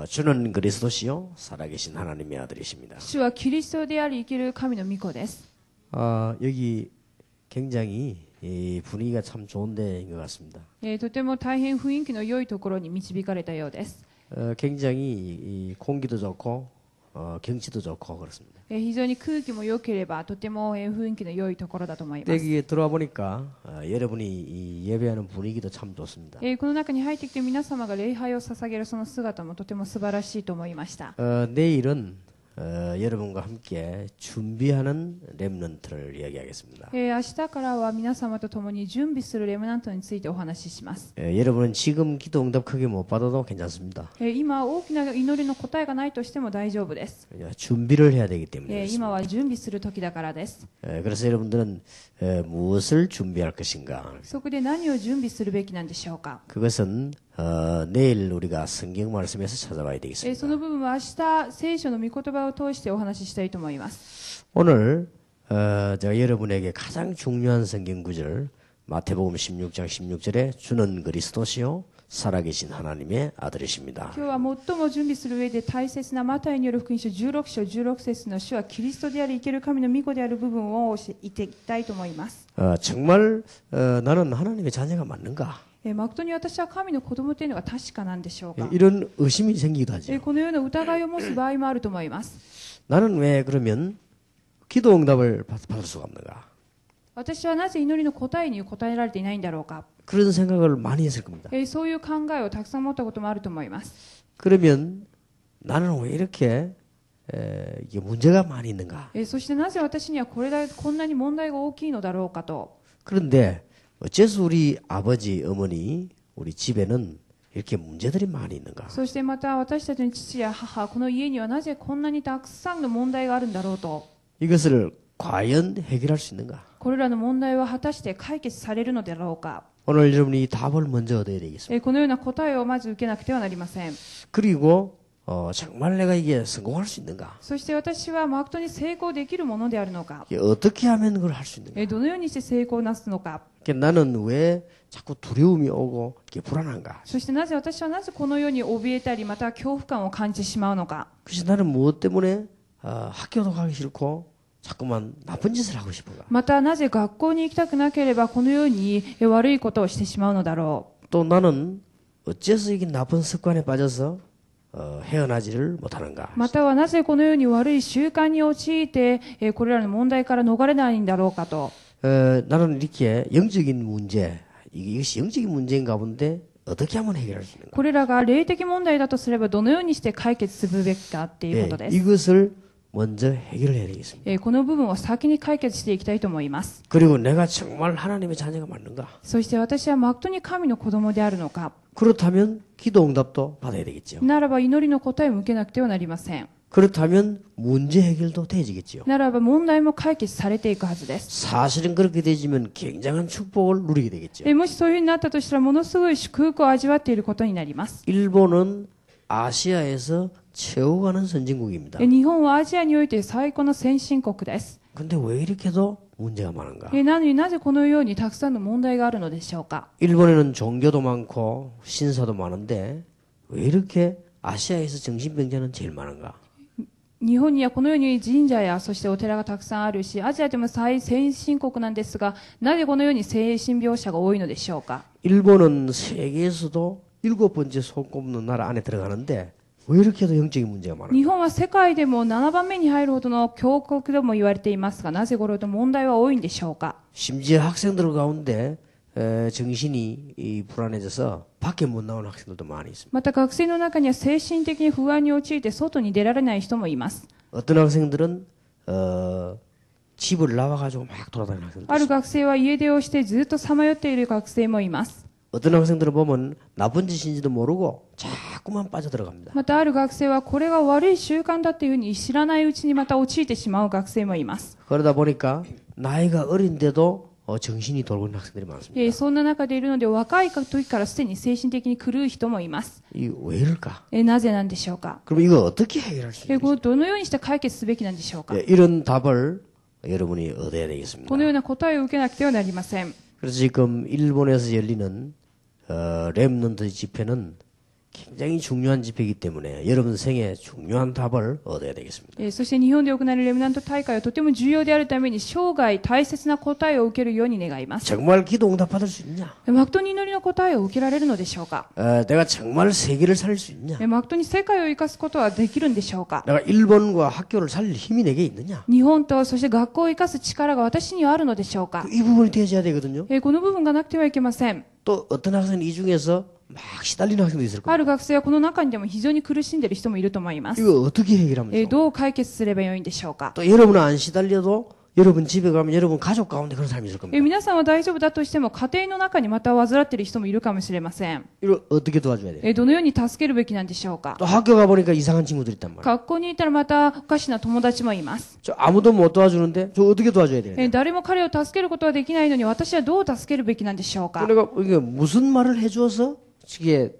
주는 그리스도시요 살아계신 하나님의 아들이십니다. 主はキリストであり生きる神の御子です。 여기 굉장히 이 분위기가 참 좋은 데인 것 같습니다. とても大変雰囲気の良いところに導かれたようです。 굉장히 이 공기도 좋고 경치도 좋고 그렇습니다. 非常に空気も良ければとても雰囲気の良いところだと思います。 여기에 들어와 보니까 여러분이 이 예배하는 분위기도 참 좋습니다. この中に入ってきて皆様が礼拝を捧げるその姿もとても素晴らしいと思いました。 내일은 여러분과 함께 준비하는 렘넌트를 이야기하겠습니다. 明日からは皆様と共に準備するレムナントについてお話しします。 여러분은 지금 기도 응답 크게 못 받아도 괜찮습니다. 今大きな祈りの答えがないとしても大丈夫です。 준비를 해야 되기 때문에 今は準備する時だからです。 그래서 여러분들은 무엇을 준비할 것인가? そこで何を準備するべきなんでしょうか。 그것은 내일 우리가 성경 말씀에서 찾아봐야 되겠습니다. その部分は明日聖書の御言葉を通してお話ししたいと思います。 오늘 제가 여러분에게 가장 중요한 성경 구절 마태복음 16장 16절에 주는 그리스도시요 살아계신 하나님의 아들이십니다. 今日は最も準備する上で大切なマタイによる福音書16章16節の主はキリストであり生ける神の御子である部分を言っていきたいと思います。 정말 나는 하나님의 자녀가 맞는가? 誠に私は神の子供というのが確かなんでしょうか。 이런 의심이 생기기도 하죠. このような疑いを持つ場合もあると思います。 나는 왜 그러면 기도 응답을 받을 수가 없는가? 私はなぜ祈りの答えに答えられていないんだろうか。 그런 생각을 많이 했을 겁니다. そういう考えをたくさん持ったこともあると思います。 그러면 나는 왜 이렇게 이게 문제가 많이 있는가? そしてなぜ私にはこんなに問題が大きいのだろうかと。 그런데 어째서 우리 아버지, 어머니, 우리 집에는 이렇게 문제들이 많이 있는가? そしてまた私たちの父や母、この家にはなぜこんなにたくさんの問題があるんだろうと。 이것을 과연 해결할 수 있는가? これらの問題は果たして解決されるのだろうか。 오늘 여러분이 답을 먼저 얻어야 되겠습니다. このような答えをまず受けなくてはなりません。 그리고 정말 내가 이게 성공할 수 있는가? そして私は誠に成功できるものであるのか。 이게 어떻게 하면 그걸 할 수 있는가? どのようにして成功をなすのか。 나는 왜 자꾸 두려움이 오고 이게 불안한가? そして私はなぜこのように怯えたりまた恐怖感を感じてしまうのか。 그래서 나는 무엇 때문에 학교도 가기 싫고 자꾸만 나쁜 짓을 하고 싶은가? またなぜ学校に行きたくなければこのように悪いことをしてしまうのだろう。 또 나는 어째서 이게 나쁜 습관에 빠져서 헤어나지를 못하는가? またはなぜこのように悪い習慣に陥ってこれらの問題から逃れないんだろうかと。 나는 이렇게 영적인 문제, 이것이 영적인 문제인가 본데 어떻게 하면 해결할 수 있는가? これらが霊的問題だとすればどのようにして解決するべきかっていうことです。 이것을 먼저 해결해야 되겠습니다. この部分を先に解決していきたいと思います。 그리고 내가 정말 하나님의 자녀가 맞는가? そして私は誠に神の子供であるのか。 그렇다면 기도 응답도 받아야 되겠죠. ならば祈りの答えを向けなくてはなりません。 그렇다면 문제 해결도 되지겠죠. ならば問題も解決されていくはずです。 사실은 그렇게 되지면 굉장한 축복을 누리게 되겠죠. もしそういうふうになったとしたらものすごい祝福を味わっていることになります。 일본은 아시아에서 최고가는 선진국입니다. 日本はアジアにおいて最高の先進国です。 근데 왜 이렇게도 문제가 많은가? なのになぜこのようにたくさんの問題があるのでしょうか。 일본에는 종교도 많고 신사도 많은데 왜 이렇게 아시아에서 정신병자는 제일 많은가? 日本にはこのように神社やそしてお寺がたくさんあるし、アジアでも最先進国なんですが、なぜこのように精神病者が多いのでしょうか。 일본은 세계에서도 7번째 손꼽는 나라 안에 들어가는데 왜 이렇게도 영적인 문제가 많은가? 日本は世界でも7番目に入るほどの強国とも言われていますが、なぜこれほど問題は多いんでしょうか。 심지어 학생들 가운데 정신이 불안해져서 밖에 못 나오는 학생들도 많이 있습니다. また学生の中には精神的に不安に陥って外に出られない人もいます。 어떤 학생들은 집을 나와가지고 막 돌아다니는 학생들. ある学生は家出をしてずっとさまよっている学生もいます。 어떤 학생들은 보면 나쁜 짓인지도 모르고 자꾸만 빠져들어갑니다. またある学生はこれが悪い習慣だっていうふうに知らないうちにまた陥ってしまう学生もいます。 그러다 보니까 나이가 어린데도 정신이 돌고 있는 학생들이 많습니다. そんな中でいるので若い時からすでに精神的に狂う人もいます。 이 왜 이럴까? なぜなんでしょうか。 그럼 이거 어떻게 해결할 수 있을까? これどのようにして解決すべきなんでしょうか。 이런 답을 여러분이 얻어야 되겠습니다. このような答えを受けなくてはなりません。 그래서 지금 일본에서 열리는 렘넌트 집회는 굉장히 중요한 집회이기 때문에 여러분 생에 중요한 답을 얻어야 되겠습니다. そして日本で行われるレムナント大会はとても重要であるために生涯大切な答えを受けるように願います。 정말 기도 응답받을 수 있냐? 誠に祈りの答えを受けられるのでしょうか。 내가 정말 세계를 살릴 수 있냐? 誠に世界を生かすことはできるんでしょうか。 내가 일본과 학교를 살릴 힘이 내게 있느냐? 日本とそして学校を生かす力が私にはあるのでしょうか。 이 부분이 되어야 되거든요. この部分がなくてはいけません。 또 어떤 학생은 이 중에서 막 시달리는 학생도 있을 あ 겁니다. る学生はこの中にでも非常に苦しんでいる人もいると思います。 이거 어떻게 해결하면 좋을까? どう解決すればよいんでしょうか。 또 여러분은 안 시달려도 여러분 집에 가면 여러분 가족 가운데 그런 사람이 있을 겁니다. 皆さんは大丈夫だとしても家庭の中にまた患っている人もいるかもしれません。 이거 어떻게 도와줘야 돼요? どのように助けるべきなんでしょうか。 또 학교 가보니까 이상한 친구들이 있단 말이에요. 学校にいたらまたおかしな友達もいます。 저 아무도 못 도와주는데 저 어떻게 도와줘야 되냐? 誰も彼を助けることはできないのに私はどう助けるべきなんでしょうか。 내가 이게 무슨 말을 해주어서 이게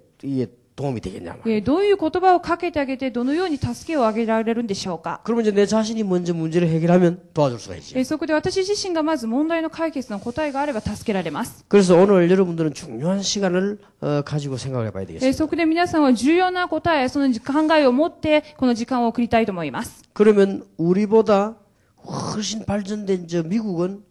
도움이 되겠냐? どういう言葉をかけてあげてどのように助けをあげられるんでしょうか。 그러면 이제 내 자신이 먼저 문제를 해결하면 도와줄 수가 있지. そこで私自身がまず問題の解決の答えがあれば助けられます。 그래서 오늘 여러분들은 중요한 시간을 가지고 생각해 봐야 되겠습니다. そこで皆さんは重要な答え、その考えを持ってこの時間を送りたいと思います。 그러면 우리보다 훨씬 발전된 저 미국은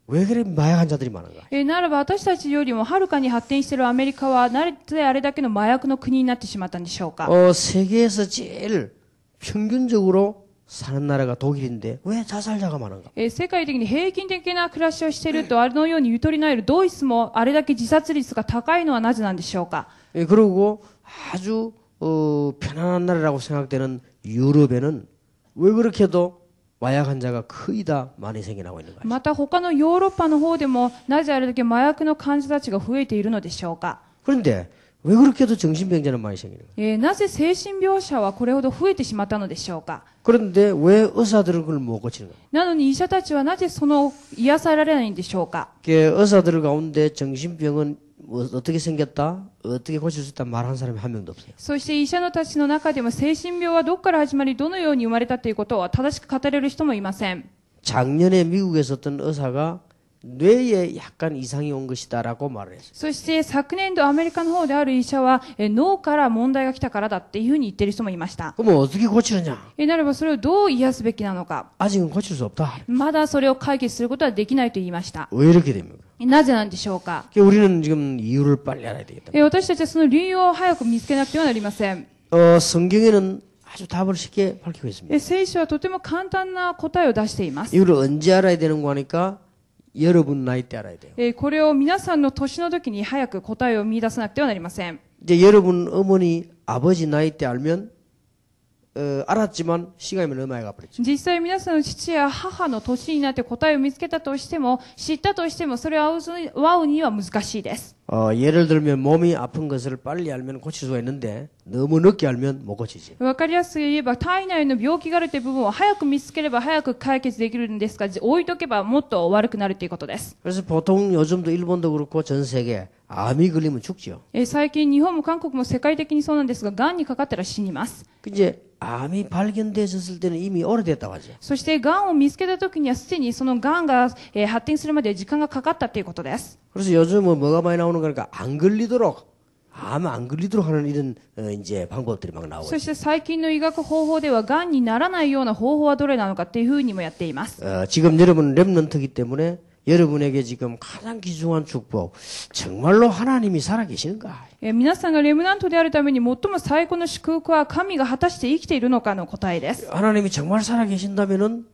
왜 그래 마약 환자들이 많은가? ならば私たちよりもはるかに発展しているアメリカはなぜあれだけの麻薬の国になってしまったんでしょうか。 세계에서 제일 평균적으로 사는 나라가 독일인데 왜 자살자가 많은가? 世界的に平均的な暮らしをしているとあのようにゆとりのあるドイツもあれだけ自殺率が高いのはなぜなんでしょうか。 그리고 아주 편안한 나라라고 생각되는 유럽에는 왜 그렇게도 마약 환자가 거의 다 많이 생겨나고 있는 거죠. また他のヨーロッパの方でもなぜあれだけ麻薬の患者たちが増えているのでしょうか。 그런데 왜 그렇게도 정신병자는 많이 생기는 거예요? なぜ精神病者はこれほど増えてしまったのでしょうか。 그런데 왜 의사들은 그걸 못 고치는 거예요? なのに医者たちはなぜその癒されないんでしょうか。 의사들 가운데 정신병은 어떻게 생겼다, 어떻게 고칠 수 있다 말하는 사람이 한 명도 없어요. そして医者のたちの中でも精神病はどこから始まりどのように生まれたということを正しく語れる人もいません。 작년에 미국에서 어떤 의사가 뇌에 약간 이상이 온 것이다라고 말을 했어요. そして昨年度アメリカの方である医者は脳から問題が来たからだっていうふうに言っている人もいました。 그럼 어떻게 고치느냐? ならばそれをどう癒すべきなのか。 아직은 고칠 수 없다. まだそれを解決することはできないと言いました。 왜 이렇게 됩니까? なぜなんでしょうか。 우리는 지금 이유를 빨리 알아야 되겠다. 私たちはその理由を早く見つけなくてはなりません。 성경에는 아주 답을 쉽게 밝히고 있습니다. 聖書はとても簡単な答えを出しています。 이걸 언제 알아야 되는 거 하니까 여러분 나이 때 알아야 돼요. これを皆さんの年の時に早く答えを見出さなくてはなりません。 이제 여러분 어머니 아버지 나이 때 알면 알았지만 시간이 너무 많이 가버렸죠. 実際皆さんの父や母の年になって答えを見つけたとしても知ったとしてもそれを会うには難しいです。 예를 들면 몸이 아픈 것을 빨리 알면 고칠 수가 있는데 너무 늦게 알면 못 고치지. わかりやすく言えば体内の病気があるという部分を早く見つければ早く解決できるんですが置いとけばもっと悪くなるということです。 그래서 보통 요즘도 일본도 그렇고 전 세계 암이 걸리면 죽죠. 最近日本も韓国も世界的にそうなんですががんにかかったら死にます。 이제 암이 발견되었을 때는 이미 오래됐다고 하죠. そしてがんを見つけた時にはすでにそのがんが発展するまで時間がかかったということです。 그래서 요즘은 뭐가 많이 나오는 거니까 안 걸리도록 암 안 걸리도록 하는 이런 이제 방법들이 막 나오고 そして最近の医学方法ではがんにならないような方法はどれなのかっていうふうにもやっています。 지금 여러분은 렘넌트이기 때문에 여러분에게 지금 가장 귀중한 축복 정말로 하나님이 살아계시는가? 皆さんがレムナントであるために最も最高の祝福は神が果たして生きているのかの答えです。 하나님이 정말 살아계신다면은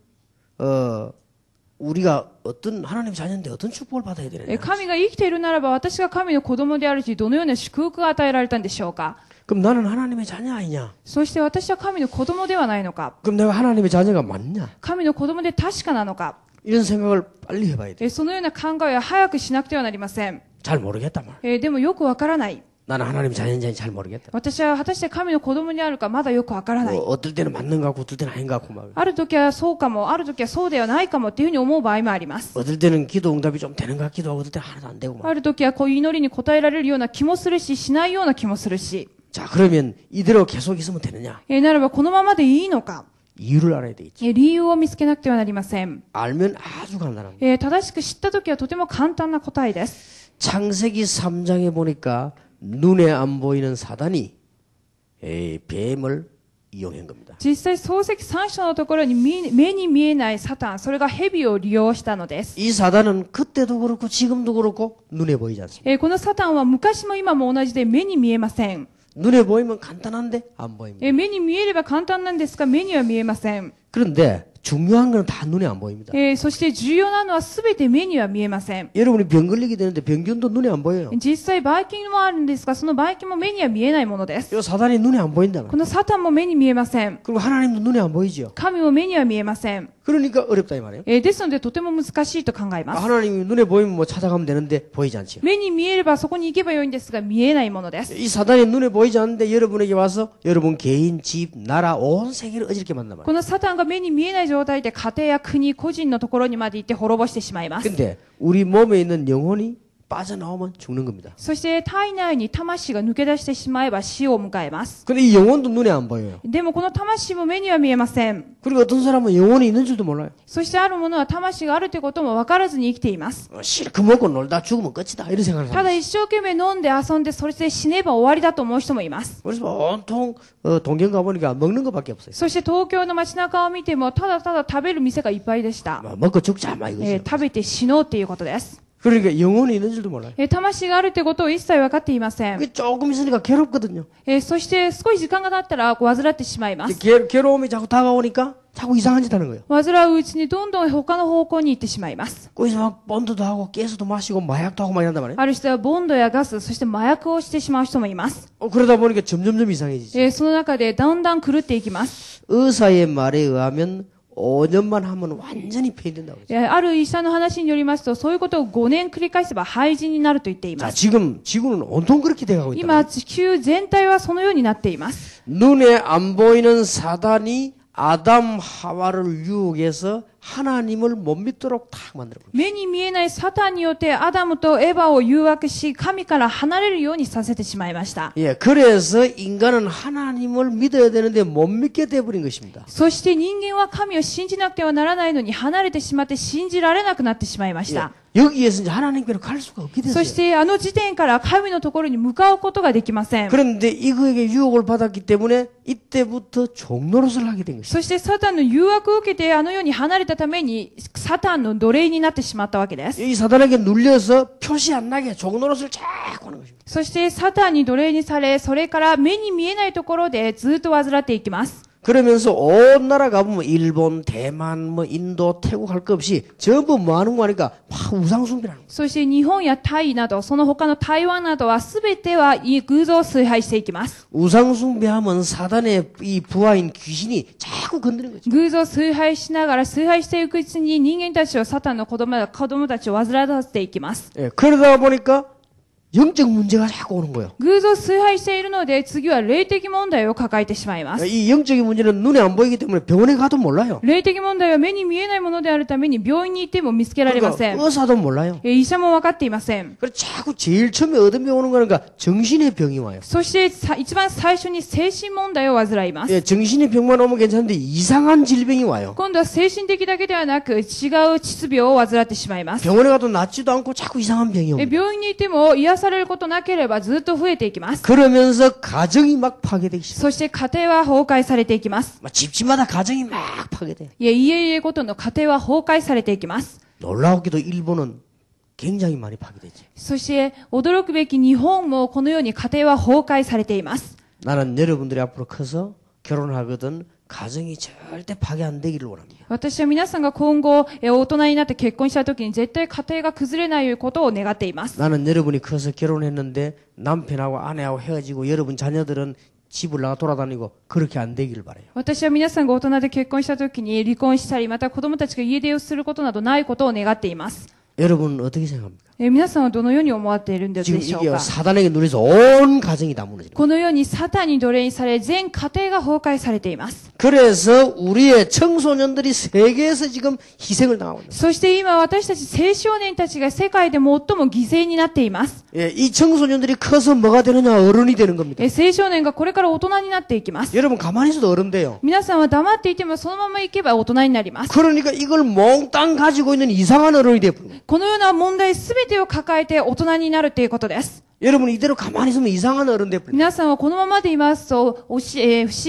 우리가 어떤 하나님 자녀인데 어떤 축복을 받아야 되느냐? 神が生きているならば私が神の子供であるしどのような祝福が与えられたんでしょうか。 그럼 나는 하나님의 자녀 아니냐? そして私は神の子供ではないのか。 그럼 내가 하나님의 자녀가 맞냐? 神の子供で確かなのか。 이런 생각을 빨리 해봐야 돼. そのような考えは早くしなくてはなりません。잘 모르겠다 말. でもよくわからない。 나는 하나님 자녀인지 잘 모르겠다. 私は果たして神の子供にあるかまだよくわからない。 어떨 때는 맞는 것 같고 어떨 때는 아닌 것 같고 막. ある時はそうかも、ある時はそうではないかもっていうふうに思う場合もあります。 어떨 때는 기도 응답이 좀 되는 것 같기도 하고 어떨 때는 하나도 안 되고 막. ある時はこういう祈りに応えられるような気もするし、しないような気もするし。 자, 그러면 이대로 계속 있으면 되느냐? ならばこのままでいいのか。 이유를 알아야 되겠지. 理由を見つけなくてはなりません。 알면 아주 간단합니다. 正しく知った時はとても簡単な答えです。 창세기 3장에 보니까 눈에 안 보이는 사단이 뱀을 이용한 겁니다. 実際創世記3章のところに目に見えないサタン、それが蛇を利用したのです。 이 사단은 그때도 그렇고 지금도 그렇고 눈에 보이지 않습니다. このサタンは昔も今も同じで目に見えません。 눈에 보이면 간단한데 안 보입니다. 目に見えれば簡単なんですが目には見えません。 그런데 중요한 건 다 눈에 안 보입니다. そして重要なのは全て目には見えません。 여러분이 병 걸리게 되는데 병균도 눈에 안 보여요. 実際ばい菌もあるんですが、そのばい菌も目には見えないものです。 이 사단이 눈에 안 보인다. このサタンも目に見えません。 그리고 하나님도 눈에 안 보이죠. 神も目には見えません。 그러니까 어렵다 이 말이에요. ですのでとても難しいと考えます。 하나님이 눈에 보이면 뭐 찾아가면 되는데 보이지 않죠. 目に見えればそこに行けばよいんですが見えないものです。 이 사단이 눈에 보이지 않는데 여러분에게 와서 여러분 개인, 집, 나라, 온 세계를 어지럽게 만단 말이에요. このサタンが目に見えない状態で家庭や国、個人のところにまで行って滅ぼしてしまいます。 근데 우리 몸에 있는 영혼이 빠져나오면 죽는 겁니다. そして体内に魂が抜け出してしまえば死を迎えます。 근데 이 영혼도 눈에 안 보여요. でもこの魂も目には見えません。 그리고 어떤 사람은 영혼이 있는 줄도 몰라요. そしてある者は魂があるということも分からずに生きています。 실컷 먹고 놀다 죽으면 끝이다 이런 생각을 ただ 합니다. 一生懸命飲んで遊んでそれで死ねば終わりだと思う人もいます。 그래서 온통 동경 가보니까 먹는 것밖에 없어요. そして東京の街中を見てもただただ食べる店がいっぱいでした。 먹고 죽자 막 이거죠. 食べて死のうっていうことです。 그러니까 영혼이 있는 줄도 몰라요. 魂があるってことを一切分かっていません。 그게 조금 있으니까 괴롭거든요. そして少し時間が経ったら患ってしまいます。 괴로움이 자꾸 다가오니까 자꾸 이상한 짓 하는 거예요. 患ううちにどんどん他の方向に行ってしまいます。 거기서 막 본드도 하고 가스도 마시고 마약도 하고 막 이런단 말이에요. ある人はボンドやガス、そして麻薬をしてしまう人もいます。 그러다 보니까 점점점 이상해지죠. その中でだんだん狂っていきます。 의사의 말에 의하면 5년만 하면 완전히 폐인된다고 그러죠. ある医者の話によりますと、そういうことを5年繰り返せば廃人になると言っていま 자, す。 지금 지구는 온통 그렇게 돼가고 있다. 今、地球全体はそのようになっています。 눈에 안 보이는 사단이 아담 하와를 유혹해서 하나님을 못 믿도록 탁 만들어 버려요. 目に見えないサタンによってアダムとエバを誘惑し、神から離れるようにさせてしまいました。 예, 그래서 인간은 하나님을 믿어야 되는데 못 믿게 돼 버린 것입니다. そして人間は神を信じなくてはならないのに離れてしまって信じられなくなってしまいまし 예, た。 여기에서 이제 하나님께로 갈 수가 없게 そ 됐어요. してあの時点から神のところに向かうことができません。 그런데 이거에게 유혹을 받았기 때문에 이때부터 종노릇을 하게 된 것입니다. そしてサタンの誘惑を受けてあの世に離れたためにサタンの奴隷になってしまったわけです。 이 사단에게 눌려서 표시 안 나게 종노릇을 자꾸 하는 것입니다. そしてサタンに奴隷にされ、それから目に見えないところでずっと患っていきます。 그러면서 온 나라 가보면 일본, 대만, 뭐 인도, 태국 할 것 없이 전부 뭐 하는 거 하니까 막 우상숭배라는 거예요. そして日本やタイなど、その他の台湾などは全ては偶像を崇拝していきます。 우상숭배하면 사단의 이 부하인 귀신이 자꾸 건드리는 거죠. 偶像を崇拝しながら崇拝していくうちに人間たちをサタンの子供たちを煩わせていきます。 예, 그러다 보니까 영적 문제가 자꾸 오는 거예요. 偶像を崇拝しているので次は霊的問題を抱えてしまいます。 이 영적인 문제는 눈에 안 보이기 때문에 병원에 가도 몰라요. 霊的問題は目に見えないものであるために病院に行っても見つけられません。 그러니까 의사도 몰라요. 医者も分かっていません。 그래서 자꾸 제일 처음에 얻은 병 오는 거니까 정신의 병이 와요. そして一番最初に精神問題を患います。 예, 정신의 병만 오면 괜찮은데 이상한 질병이 와요. 今度は精神的だけではなく違う疾病を患ってしまいます。 병원에 가도 낫지도 않고 자꾸 이상한 병이 옵니다. 病院に行っても癒されることなければずっと増えていきます。 그러면서 가정이 막 파괴되기 시작해요. そして家庭は崩壊されていきます。 집집마다 가정이 막 파괴돼요. 家々ごとの家庭は崩壊されていきます。 놀라우게도 일본은 굉장히 많이 파괴되죠. そして驚くべき日本もこのように家庭は崩壊されています。 나는 여러분들이 앞으로 커서 결혼하거든 가정이 절대 파괴 안 되기를 원합니다. 私は皆さんが今後大人になって結婚した時に絶対家庭が崩れないことを願っています。 나는 여러분이 커서 결혼했는데 남편하고 아내하고 헤어지고 여러분 자녀들은 집을 나가 돌아다니고 그렇게 안 되기를 바라요. 私は皆さんが大人で結婚した時に離婚したりまた子供たちが家出をすることなどないことを願っています。 여러분은 어떻게 생각합니까? 皆さんはどのように思われているんで 지금 しょう 이게 か。 사단에게 눌려서 온 가정이 다 무너지는 거예요. このようにサタンに奴隷にされ、全家庭が崩壊されています。 그래서 우리의 청소년들이 세계에서 지금 희생을 당하고 있는 거예요. そして今私たち青少年たちが世界で最も犠牲になっています。 예, 이 청소년들이 커서 뭐가 되느냐? 어른이 되는 겁니다. 青少年がこれから大人になっていきます。 여러분 가만히 있어도 어른 돼요. 皆さんは黙っていてもそのままいけば大人になります。 그러니까 이걸 몽땅 가지고 있는 이상한 어른이 되어버린 거예요. このような問題すべてを抱えて大人になるということです。 여러분 이대로 가만히 있으면 이상한 어른 되어버린 거예요. 皆さんはこのままでいますと、不思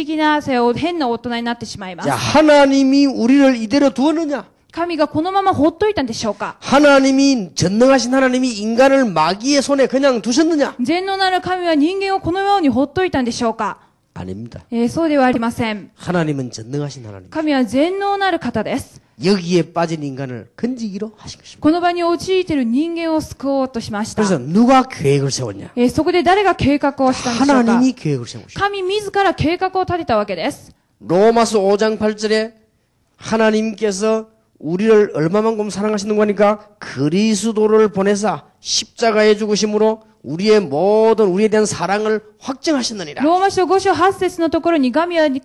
議な、変な大人になってしまいま 자, す。 하나님이 우리를 이대로 두었느냐? 神がこのまま放っといたんでしょうか。 하나님이 전능하신 하나님이 인간을 마귀의 손에 그냥 두셨느냐? 全能なる神は人間をこのように放っといたんでしょうか。 아닙니다. そうではありません。 하나님은 전능하신 하나님. 神は全能なる方です。 여기에 빠진 인간을 건지기로 하신 것입니다. この場に陥っている人間を救おうとしました。 그래서 누가 계획을 세웠냐? そこで誰が計画をしたんでしょうか。 하나님이 계획을 세우셨습니다. 神自ら計画を立てたわけです。 로마서 5장 8절에 하나님께서 우리를 얼마만큼 사랑하시는 거니까 그리스도를 보내사 십자가에 죽으심으로 우리의 모든 우리에 대한 사랑을 확증하셨느니라. ローマ書5章8節のところに神は人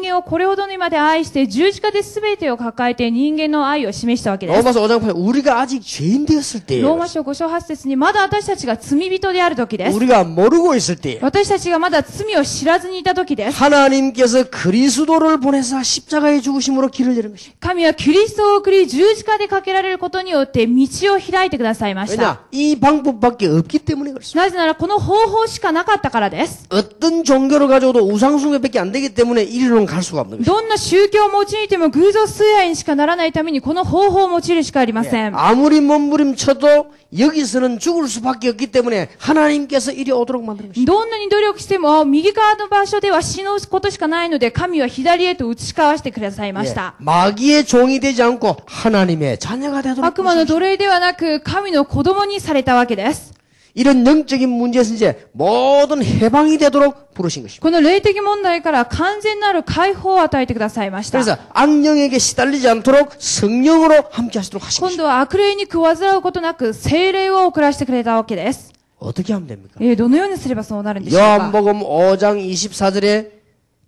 間をこれほどにまで愛して十字架で全てを抱えて人間の愛を示したわけです。 로마서 5장 8절 우리가 아직 죄인 되었을 ロー 때예요. マ書5章8節にまだ私たちが罪人である時です。 우리가 모르고 있을 때예요. 私たちがまだ罪を知らずにいた時です。 하나님께서 그리스도를 보내사 십자가에 죽으심으로 길을 열은 것입니다. 神はキリストを送り十字架でかけられることによって道を開いてくださいました。 왜냐? 이 방법밖에 없기 때문에 그렇습니다. なぜならこの方法しかなかったからです。 어떤 종교를 가져도 우상숭배밖에 안 되기 때문에 이리로는 갈 수가 없는 것입니다. どんな宗教を用いても偶像崇拝にしかならないためにこの方法を用いるしかありません。 아무리 몸부림쳐도 여기서는 죽을 수밖에 없기 때문에 하나님께서 이리 오도록 만드는 것입니다. どんなに努力しても右側の場所では死ぬことしかないので神は左へと移し替わしてくださいました。 마귀의 종이 되지 않고 하나님의 자녀가 되도록 悪魔の奴隷ではなく神の子供にされたわけです。 이런 영적인 문제에서 이제 모든 해방이 되도록 부르신 것입니다. この霊的問題から完全なる解放を与えてくださいました。 그래서 악령에게 시달리지 않도록 성령으로 함께 하시도록 하신 今 것입니다. 度は悪霊に食わずらうことなく聖霊を送らせてくれたわけです。 어떻게 하면 됩니까? どのようにすればそうなるんでしょうか。 요한복음 5장 24절에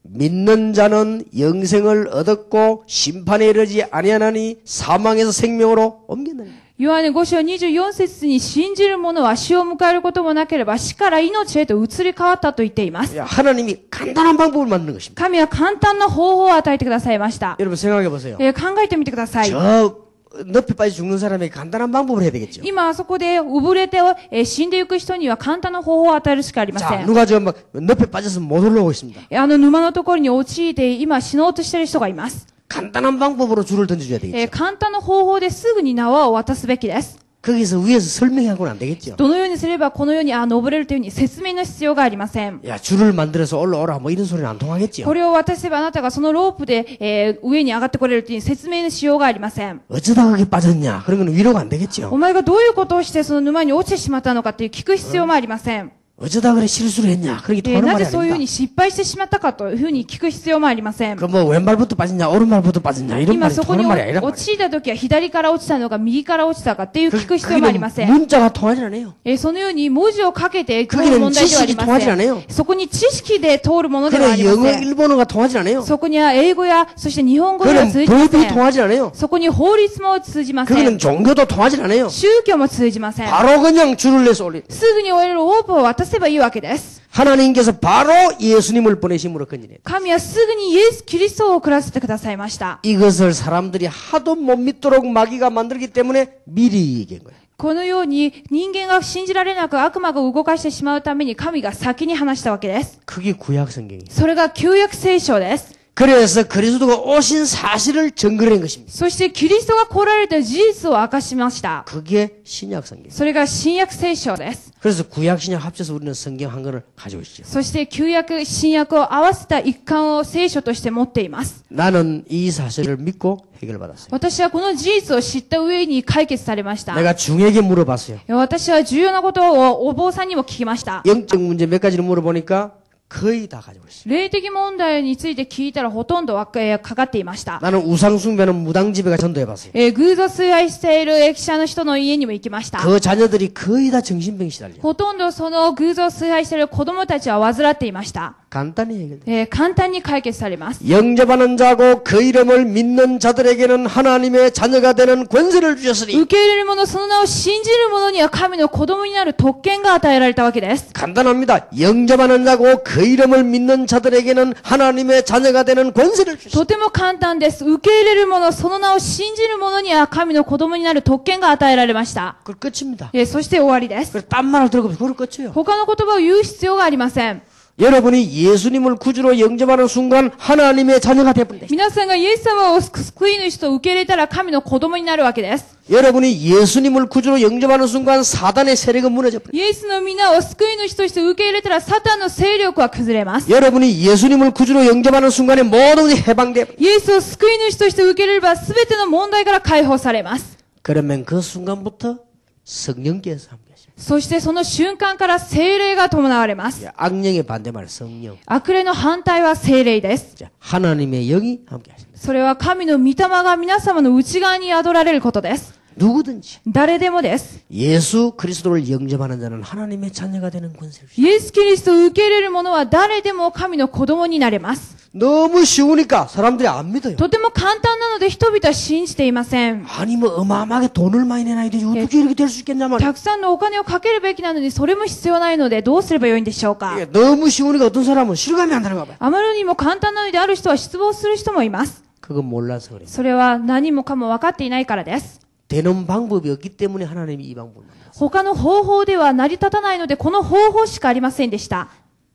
믿는 자는 영생을 얻었고 심판에 이르지 아니하나니 사망에서 생명으로 옮겼느니라. ヨハネ5章24節に信じる者は死を迎えることもなければ死から命へと移り変わったと言っています。 하나님이 간단한 방법을 만드는 것입니다. 神は簡単な方法を与えてくださいました。 여러분 생각해 보세요. 考えてみてください。 저 늪에 빠져 죽는 사람에게 간단한 방법을 해야 되겠죠. 今あそこで溺れて、死んでいく人には簡単な方法を与えるしかありませ 자, ん。 누가 저 막 늪에 빠져서 못 올라오고 있습니다. 沼のところに陥って今死のうとしている人がいます。 간단한 방법으로 줄을 던져줘야 되겠죠. 簡単な方法ですぐに縄を渡すべきです。 거기서 위에서 설명하고는 안 되겠죠. どのようにすればこのように登れるというふうに説明の必要がありません。 야, 줄을 만들어서 올라오라 뭐 이런 소리는 안 통하겠죠. これを渡せばあなたがそのロープで、上に上がってこれるという説明のしようがありません。 어쩌다 거기 빠졌냐? 그런 건 위로가 안 되겠죠. お前がどういうことをしてその沼に落ちてしまったのかっていう聞く必要もありません。 어쩌다 그래 실수를 했냐? 그렇게 통하는 な 말이 ぜそういうふう 아닙니다. に失敗してしまったかというふうに聞く必要もありません。 그 뭐 왼발부터 빠졌냐? 오른발부터 빠졌냐? 이런 今 말이 そこに 통하는 말이 아니란 落 말이에요. ちた時は左から落ちたのか右から落ちたかっていう聞く必要もありませ 그기는 ん。 문자가 통하지 않아요. そのように文字をかけて通 거기는 る問題ではありま 지식이 통하지 せ 않아요. ん。そこに知識で通るものではあ 그는 りま 영어 せん。 일본어가 통하지 않아요. そこには英語やそして日本語では 그는 通じませ 법이 ん。 통하지 않아요. そこに法律も通じません 그는 。 종교도 통하지 않아요. 宗教も通じません。 바로 그냥 줄을 내서 올리. すぐに終えるロープを渡せばいいわけです。 하나님께서 바로 예수님을 보내심으로 건지네. 神はすぐにイエス・キリストを送らせてくださいました。 이것을 사람들이 하도 못 믿도록 마귀가 만들기 때문에 미리 얘기한 거예요. このように人間が信じられなく悪魔が動かしてしまうために神が先に話したわけです。 그게 구약 성경이에요. それが旧約聖書です。 그래서 그리스도가 오신 사실을 증거한 것입니다. そしてキリストが来られた事実を明かしました。 그게 신약 성경. それが新約聖書です。 그래서 구약 신약 합쳐서 우리는 성경 한 권을 가지고 있죠. そして旧約、新約を合わせた一貫を聖書として持っています。 나는 이 사실을 믿고 해결받았어요. 私はこの事実を知った上に解決されました。 내가 중에게 물어봤어요. 私は重要なことをお坊さんにも聞きました。 영적 문제 몇 가지를 물어보니까 거의 다 가지고 있어요. 霊的問題について聞いたらほとんどかかっていました。 나는 우상숭배는 무당집에 가 전도해봤어요. 偶像崇拝している駅舎の人の家にも行きました。 그 자녀들이 거의 다 정신병이 시달려요. ほとんどその偶像崇拝している子供たちは患っていました。 간단히 해결돼요. 簡単に解決されます。 영접하는 자고 그 이름을 믿는 자들에게는 하나님의 자녀가 되는 권세를 주셨으니 受け入れる者、その名を信じる者には神の子供になる特権が与えられたわけです。 간단합니다. 영접하는 자고 그 이름을 믿는 자들에게는 하나님의 자녀가 되는 권세를 주셨습니다. とても簡単です。受け入れる者、その名を信じる者には神の子供になる特権が与えられました。 그걸 끝입니다. そして終わりです。 그래서 딴 말을 들고 그걸 끝이에요. 他の言葉を言う必要がありません。 여러분이 예수님을 구주로 영접하는 순간 하나님의 자녀가 되어버린다. 皆さんがイエス様を救い主と受け入れたら神の子供になるわけです。 여러분이 예수님을 구주로 영접하는 순간 사단의 세력은 무너져버립니다. イエスの皆を救い主として受け入れたらサタンの勢力は崩れます。 여러분이 예수님을 구주로 영접하는 순간에 모든 게 해방돼버립니다. イエスを救い主として受け入れれば全ての問題から解放されます。 그러면 그 순간부터 성령께서 함께 하십니다. そしてその瞬間から聖霊が伴われます。 악령의 반대말 성령. 悪霊の反対は聖霊です。 자, 하나님의 영이 함께 하십니다. それは神の御霊が皆様の内側に宿られることです。 누구든지 誰でもです。 예수 그리스도를 영접하는 자는 하나님의 자녀가 되는 권세를 주십니다. イエス・キリストを受け入れる者は誰でも神の子供になれます。 너무 쉬우니까 사람들이 안 믿어요. とても簡単なので人々は信じていません。 아니 뭐 어마어마하게 돈을 많이 내놔야 되지 어떻게 이렇게 될 수 있겠냐 말이야. たくさんのお金をかけるべきなのにそれも必要ないのでどうすればよいんでしょうか。 이게 너무 쉬우니까 어떤 사람은 실감이 안 나는가 봐요. あまりにも簡単なのである人は失望する人もいます。 그건 몰라서 그래요. それは何もかも分かっていないからです。 되는 방법이 없기 때문에 하나님이 이 방법을 만들었어요. 他の方法では成り立たないのでこの方法しかありませんでした。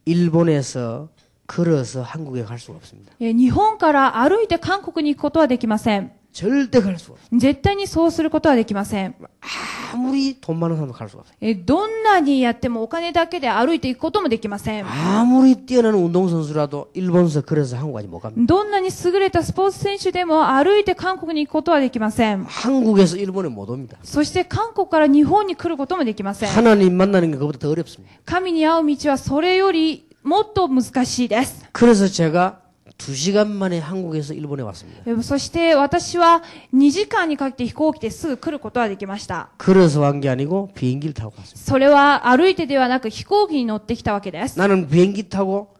일본에서 걸어서 한국에 갈 수가 없습니다. 日本から歩いて韓国に行くことはできません。 절대 갈 수가 없어요. 絶対にそうすることはできません。 아무리 돈 많은 사람도 갈 수가 없어요. どんなにやってもお金だけで歩いていくこともできません。 아무리 뛰어난 운동선수라도 일본에서 걸어서 한국까지 못 갑니다. どんなに優れたスポーツ選手でも歩いて韓国に行くことはできません。 한국에서 일본에 못 옵니다. そして韓国から日本に来ることもできません。 하나님 만나는 게 그것보다 더 어렵습니다. 神に会う道はそれよりもっと難しいです。 그래서 제가 2시간 만에 한국에서 일본에 왔습니다. そして私は2時間にかけて飛行機ですぐ来ることはできました。 걸어서 간 게 아니고 비행기를 타고 갔습니다. それは歩いてではなく飛行機に乗ってきたわけです。 나는 비행기 타고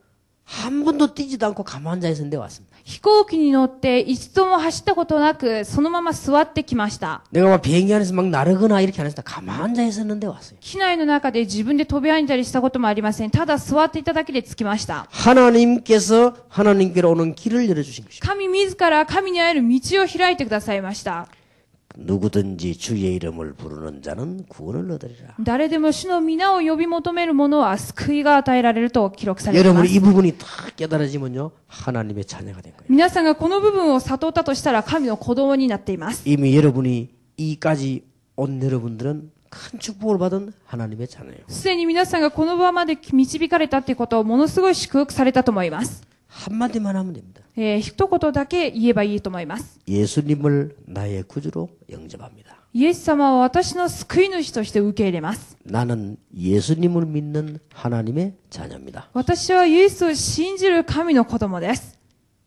한 번도 뛰지도 않고 가만 앉아 있었는데 왔습니다. 飛行機に乗って一度も走ったことなくそのまま座ってきました。 내가 막 비행기 안에서 막 나르거나 이렇게 안 했다. 가만 앉아 있었는데 왔어요. 機内の中で自分で飛び跳ねたりしたこともありません。ただ座っていただけで着きました。 하나님께서 하나님께로 오는 길을 열어주신 것입니다. 神自ら神に会える道を開いてくださいました。 누구든지 주의 이름을 부르는 자는 구원을 얻으리라. 誰でも主の皆を呼び求める者は救いが与えられると記録されていま 여러분이 す。 이 부분이 딱 깨달아지면요. 하나님의 자녀가 된 거예요. 皆さんがこの部分を悟ったとしたら神の子供になっています。 이미 여러분이 이까지 온 여러분들은 큰 축복을 받은 하나님의 자녀예요. すでに皆さんがこの場まで導かれたということをものすごい祝福されたと思います。 한마디만 하면 됩니다. 一言だけ言えばいいと思います。 예수님을 나의 구주로 영접합니다. イエス様は私の救い主として受け入れます。 나는 예수님을 믿는 하나님의 자녀입니다. 私はイエスを信じる神の子供です。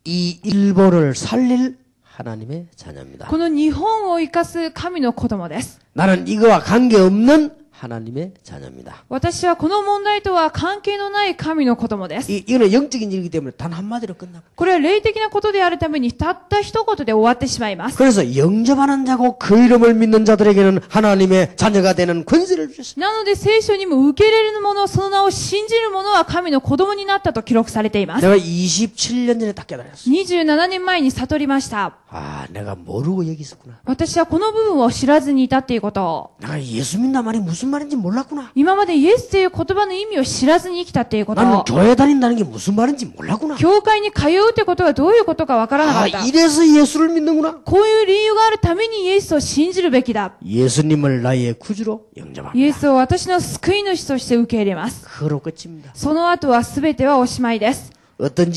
이 일본을 살릴 하나님의 자녀입니다. この日本を生かす神の子供です。 나는 이거와 관계없는 하나님의 자녀입니다. 私はこの問題とは関係のない神の子供です。 이거는 영적인 일이기 때문에 단 한마디로 끝납니다. これは霊的なことであるためにたった一言で終わってしまいます。 그래서 영접하는 자고 그 이름을 믿는 자들에게는 하나님의 자녀가 되는 권세를 주셨습니다. なので聖書にも受け入れる者、その名を信じる者は神の子供になったと記録されています。 내가 27년 전에 딱 깨달았어요. 27年前に悟りました。 아, 내가 모르고 여기 있었구나. 私はこの部分を知らずにいたっていうことを。 내가 예수 믿는 말이 무슨 말인지 몰랐구나. 今までイエスという言葉の意味を知らずに生きたっていうこと 나는 を。 교회 다닌다는 게 무슨 말인지 몰랐구나. 教会に通うってことがどういうことかわからなか 아, った。 이래서 예수를 믿는구나. こういう理由があるためにイエスを信じるべきだ。 예수님을 나의 구주로 イエ 영접합니다. スを私の救い主として受け入れます。 그로 끝입니다. その後は全てはおしまいです。 어떤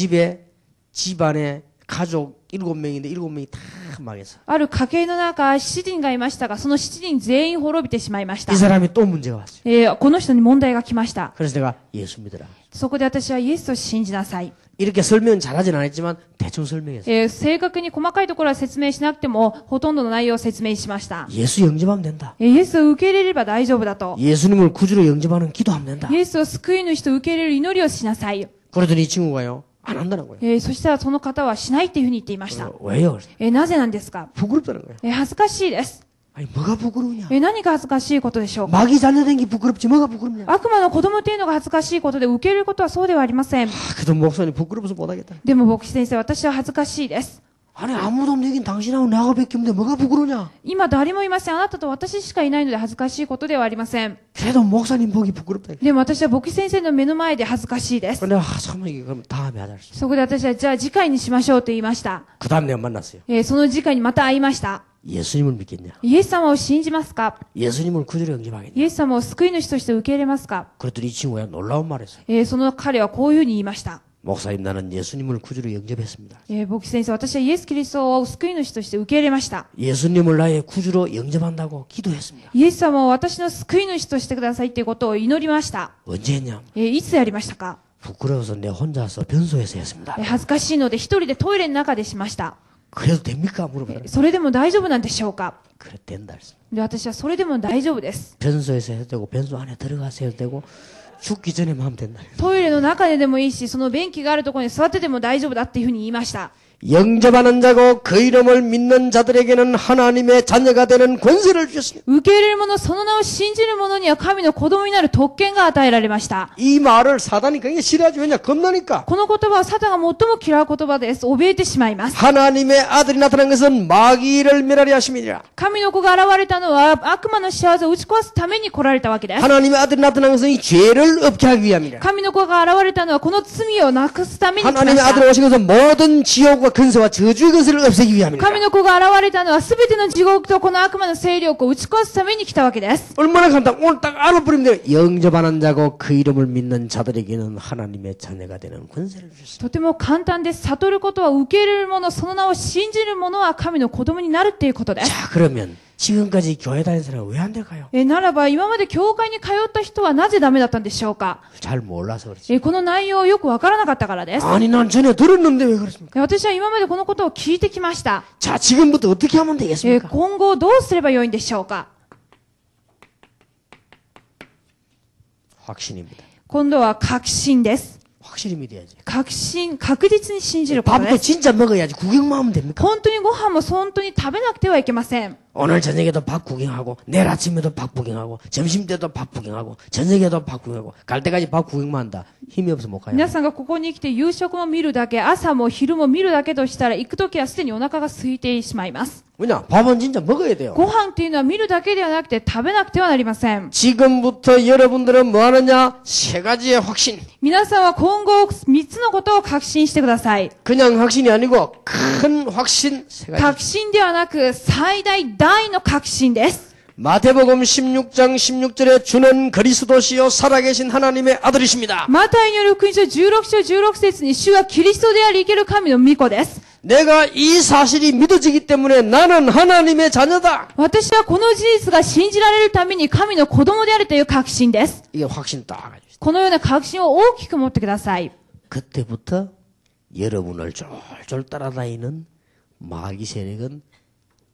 집안에 가족 7명인데 7명이 다 망했어. ある家系の中、7人がいましたが、その7人全員滅びてしまいました 이 。 사람이 또 문제가 왔어요. この人に問題が来ました。 그래서 내가 예수 믿으라. そこで私はイエスを信じなさい。 이렇게 설명은 잘하진 않았지만 대충 설명했어요. 正確に細かいところは説明しなくても、ほとんどの内容を説明しました。 예수 영접하면 된다. イエスを受け入れれば大丈夫だと。 예수님을 구주로 영접하는 기도하면 된다. イエスを救い主と受け入れる祈りをしなさい。 그러더니 이 친구가요. 안 한다는 거예요. そしたらその方はしないっていうふうに言っていました。 왜요? なぜなんですか？ 부끄럽다는 거예요. 恥ずかしいです。 아니 뭐가 부끄러우냐? 何が恥ずかしいことでしょうか？ 마귀 자녀된 게 부끄럽지 뭐가 부끄럽냐? 悪魔の子供っていうのが恥ずかしいことで受け入れることはそうではありません。 그래도 목사님 부끄러워서 못하겠다. でも牧師先生、私は恥ずかしいです。 아니 아무도 없는 얘긴 당신하고 나하고밖에 없는데 뭐가 부끄러우냐? 今誰もいません。あなたと私しかいないので恥ずかしいことではありません。 그래도 목사님 보기 부끄럽다. でも私は牧師先生の目の前で恥ずかしいです。 근데 잠깐만 이게 그럼 다음에 하자. そこで私はじゃあ次回にしましょうと言いました。 그 다음 내가 만났어요. その次回にまた会いました。 예수님을 믿겠냐? イエス様を信じますか？ 예수님을 구주로 영접하겠냐? イエス様を救い主として受け入れますか？ 그랬더니 이 친구가 놀라운 말을 했어요. その彼はこういうふうに言いました。 목사님 나는 예수님을 구주로 영접했습니다. 牧師先生、私はイエス・キリストを救い主として受け入れました。 예수님을 나의 구주로 영접한다고 기도했습니다. イエス様を私の救い主としてくださいということを祈りました。 언제 했냐? いつやりましたか？ 부끄러워서 내 혼자서 변소에서 했습니다. 恥ずかしいので一人でトイレの中でしました。 그래도 됩니까? 물어보더라고요. それでも大丈夫なんでしょうか？ 그래 된다 했어요. で、私はそれでも大丈夫です。 변소에서 해도 되고 변소 안에 들어가서 해도 되고 죽기 전에만 하면 된다. トイレの中ででもいいし、その便器があるところに座ってでも大丈夫だっていうふうに言いました。 영접하는 자고 그 이름을 믿는 자들에게는 하나님의 자녀가 되는 권세를 주셨습니다. 受け入れる者、その名を信じる者には神の子供になる特権が与えられました。 이 말을 사단이 굉장히 싫어하지. 왜냐? 겁나니까. この言葉はサタンが最も嫌う言葉です。怯えてしまいます。 하나님의 아들이 나타난 것은 마귀를 멸하려 하심이니라. 神の子が現れたのは悪魔の仕業を打ち壊すために来られたわけです。 하나님의 아들이 나타난 것은 이 죄를 없게 하기 위함이라. 神の子が現れたのはこの罪をなくすために来ま 하나님의 した。 아들이 오신 것은 모든 지옥과 근세와 저주의 근세를 없애기 위함이라. 神の子が現れたのはすべての地獄とこの悪魔の勢力を打ち壊すために来たわけです。 얼마나 간단. 오늘 딱 알아버리면 돼요. 영접하는 자고 그 이름을 믿는 자들에게는 하나님의 자녀가 되는 권세를 주셨습니다. とても簡単です。悟ることは受け入れる者、その名を信じる者は神の子供になるっていうことです。 자, 그러면 지금까지 교회 다니는 사람은 왜 안 될까요? ならば今まで教会に通った人はなぜダメだったんでしょうか？ 잘 몰라서 그렇지. この内容をよくわからなかったからです。 아니, 난 전에 들었는데 왜 그렇습니까? 私は今までこのことを聞いてきました。 자, 지금부터 어떻게 하면 되겠습니까? 今後どうすればよいんでしょうか？ 확신입니다. 今度は確信です。 확실히 믿어야지. 確実に信じることで 밥도 す。 진짜 먹어야지. 구경만 하면 됩니까? 本当にご飯も本当に食べなくてはいけません。 오늘 저녁에도 밥 구경하고 내일 아침에도 밥 구경하고 점심 때도 밥 구경하고 저녁에도 밥 구경하고 갈 때까지 밥 구경만 한다. 힘이 없어 못 가요. 皆さんがここに来て夕食も見るだけ、朝も昼も見るだけとしたら行くときはすでにお腹が空いてしまいます。 왜냐? 밥은 진짜 먹어야 돼요. ご飯っていうのは見るだけではなくて食べなくてはなりません。 지금부터 여러분들은 뭐 하느냐? 세 가지의 확신. 皆さんは今後3つのことを確信してください。 그냥 확신이 아니고 큰 확신 세 가지. 確信ではなく最大大の確信です。 마태복음 16장 16절에 주는 그리스도시요 살아계신 하나님의 아들이십니다. マタイによる福音書16章16節に主はキリストであり生ける神の御子です。 내가 이 사실이 믿어지기 때문에 나는 하나님의 자녀다. 私はこの事実が信じられるために神の子供であるという確信です。 이게 확신 딱 가지고 있어요. このような確信を大きく持ってください。 그때부터 여러분을 쫄쫄 따라다니는 마귀 세력은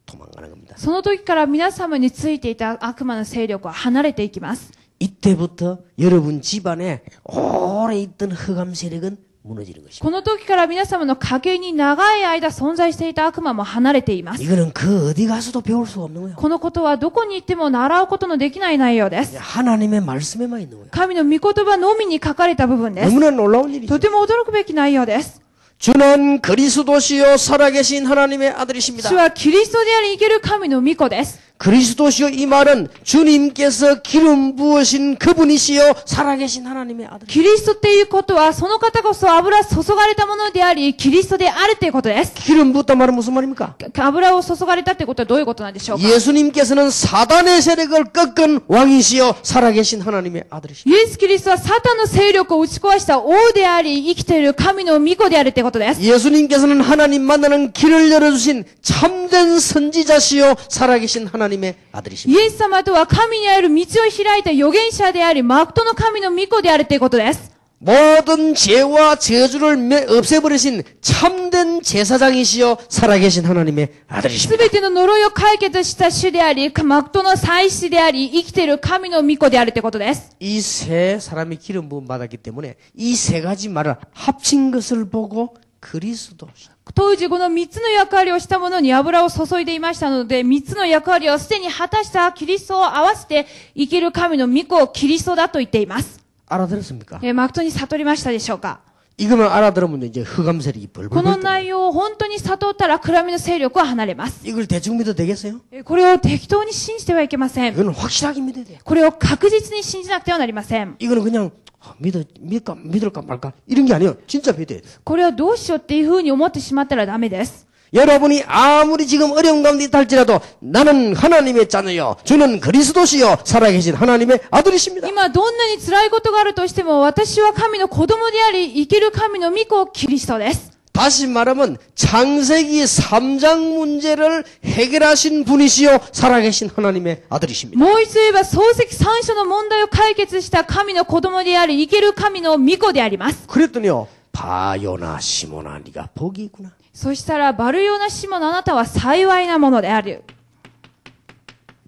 도망가는 겁니다. その時から皆様についていた悪魔の勢力は離れていきます。 이때부터 여러분 집안에 오래 있던 흑암 세력은 무너지는 것입니다. この時から皆様の家計に長い間存在していた悪魔も離れています。 이거는 그 어디 가서도 배울 수가 없는 거예요. このことはどこに行っても習うことのできない内容です。 하나님의 말씀에만 있는 거예요. 神の御言葉のみに書かれた部分です。 너무나 놀라운 일이죠. とても驚くべき内容です。 주는 그리스도시요 살아계신 하나님의 아들이십니다. 主はキリストであり生ける神の御子です。 그리스도시요 이 말은 주님께서 기름 부으신 그분이시요 살아계신 하나님의 아들. キリストっていうことはその方こそ油注がれたものでありキリストであるということです。 기름 부었단 말은 무슨 말입니까? 油を注がれたってことはどういうことなんでしょうか？ 예수님께서는 사단의 세력을 꺾은 왕이시요 살아계신 하나님의 아들이십니다. イエス・キリストはサタンの勢力を打ち壊した王であり生きている神の御子であるということです。 예수님께서는 하나님 만나는 길을 열어주신 참된 선지자시요 살아계신 하나님의 아들이십니다. イエス様とは神にある道を開いた預言者であり、誠の神の御子であるということです。 모든 죄와 저주를 없애버리신 참된 제사장이시여 살아계신 하나님의 す 아들이십니다. べての呪いを解決した主であり、誠の祭司であり、生きている神の御子であるということです。 이 세 사람이 기름 부음 받았기 때문에 이 세 가지 말을 합친 것을 보고 그리스도 当時この3つの役割をしたものに油を注いでいましたので、3つの役割をすでに果たしたキリストを合わせて生きる神の御子をキリストだと言っています。 알아들었습니까? 誠に悟りましたでしょうか。 이것만 알아들으면 이제 흑암 세력이 この 벌벌 떨고 内容を本当に悟ったら暗闇の勢力は離れます。 이걸 대충 믿어도 되겠어요? これを適当に信じてはいけません。 이거는 확실하게 믿어야 돼요. これを確実に信じなくてはなりません。 이거는 그냥 믿을까 말까 이런 게 아니에요. 진짜 믿어야 돼요. これはどうしようっていうふうに思ってしまったらダメです。 여러분이 아무리 지금 어려운 가운데 있다 할지라도 나는 하나님의 자녀요. 주는 그리스도시요. 살아계신 하나님의 아들이십니다. 今どんなに辛いことがあるとしても、私は神の子供であり、生きる神の御子キリストです。 다시 말하면 창세기 3장 문제를 해결하신 분이시요. 살아계신 하나님의 아들이십니다. もう一度言えば、漱石三書の問題を解決した神の子供であり、生ける神の御子であります。 그랬더니요. 바요나 시모나 네가 복이 있구나. そしたら、バルヨナシモのあなたは幸いなものである。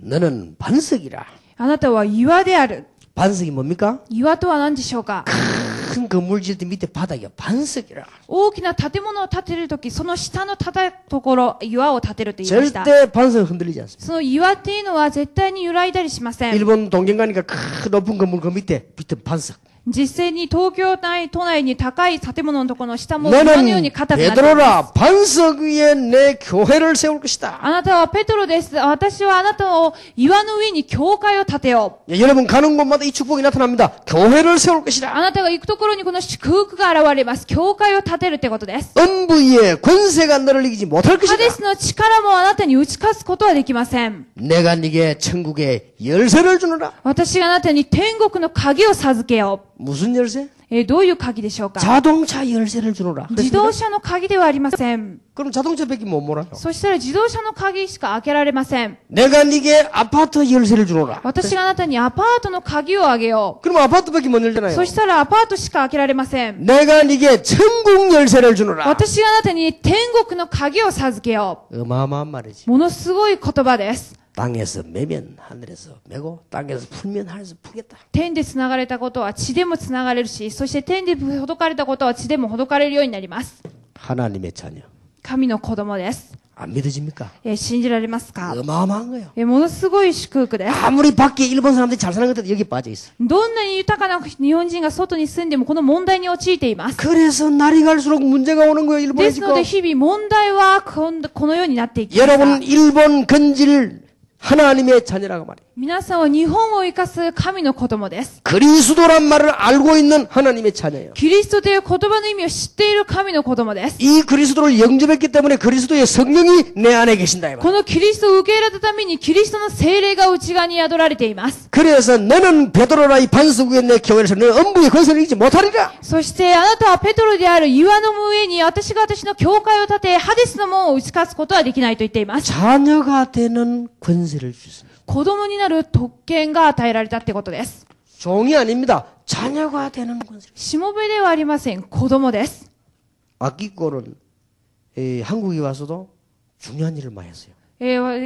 너는 반석이라. あなたは岩である。 반석이 뭡니까? 岩とは何でしょうか。 큰 건물 지을 때 밑에 바닥이야. 반석이라. 大きな建物を建てるとき、その下の叩くところ、岩を建てると言いました。 절대 반석은 흔들리지 않습니다. その岩っていうのは絶対に揺らいだりしません。 일본 동경 가니까 큰 높은 건물 그 밑에 반석. 実際に東京都内に高い建物のところの下も岩のように 너는 硬くなっています。 베드로라 반석 위에 내 교회를 세울 것이다. あなたはペトロです。私はあなたを岩の上に教会を建てよう。 예, 여러분 가는 곳마다 이 축복이 나타납니다. 교회를 세울 あ 것이다. なたが行くところにこの祝福が現れます。教会を建てるってことです。 은부의 권세가 너를 이기지 못할 ハ 것이다. デスの力もあなたに打ち勝つことはできません。 내가 네게 천국의 열쇠를 주노라. 私があなたに天国の鍵を授けよ 무슨 열쇠? う。どういう鍵でしょうか。 자동차 열쇠를 주노라. 自動車の鍵ではありません。 그럼 자동차밖에 못 몰아요. そしたら自動車の鍵しか開けられません。 내가 네게 아파트 열쇠를 주노라. 私があなたにアパートの鍵をあげよ 그럼 아파트밖에 못 う。 열잖아요. そしたらアパートしか開けられません。 내가 네게 천국 열쇠를 주노라. 私があなたに天国の鍵を授けよ 어마어마한 말이지. う。ものすごい言葉です。 땅에서 매면 하늘에서 매고 땅에서 풀면 하늘에서 풀겠다. 天で繋がれたことは地でも繋がれるし、そして天でほどかれたことは地でもほどかれるようになります。 하나님의 자녀. 神の子供です。 안 믿어집니까? 信じられますか？ 어마어마한 거예요. ものすごい祝福です。 아무리 밖에 일본 사람들이 잘 사는 것도 여기 빠져 있어. どんなに豊かな日本人が外に住んでもこの問題に陥っています。 그래서 날이 갈수록 문제가 오는 거예요. 일본에 ですので 지금. 日々問題はこのようになっていきました。 여러분 일본 근질 하나님의 자녀라고 말해요. 皆さんは日本を生かす神の子供です。 그리스도란 말을 알고 있는 하나님의 자녀예요. キリストという言葉の意味を知っている神の子供です。 이 그리스도를 영접했기 때문에 그리스도의 성령이 내 안에 계신다. 이 말. このキリストを受け入れたためにキリストの聖霊が内側に宿られています。 그래서 너는 베드로라 이 반석 위에 내 교회를 세워 너 음부의 권세를 이기지 못하리라. そしてあなたはペトロである岩の上に私が私の教会を建て、ハデスの門を打ち勝つことはできないと言っています。 자녀가 되는 권세를 주십니다. 子供になる特権が与えられたってことです。 종이 아닙니다. 자녀가 되는 권세. しもべではありません。子供です。 아끼꼬는 한국에 와서도 중요한 일을 많이 했어요.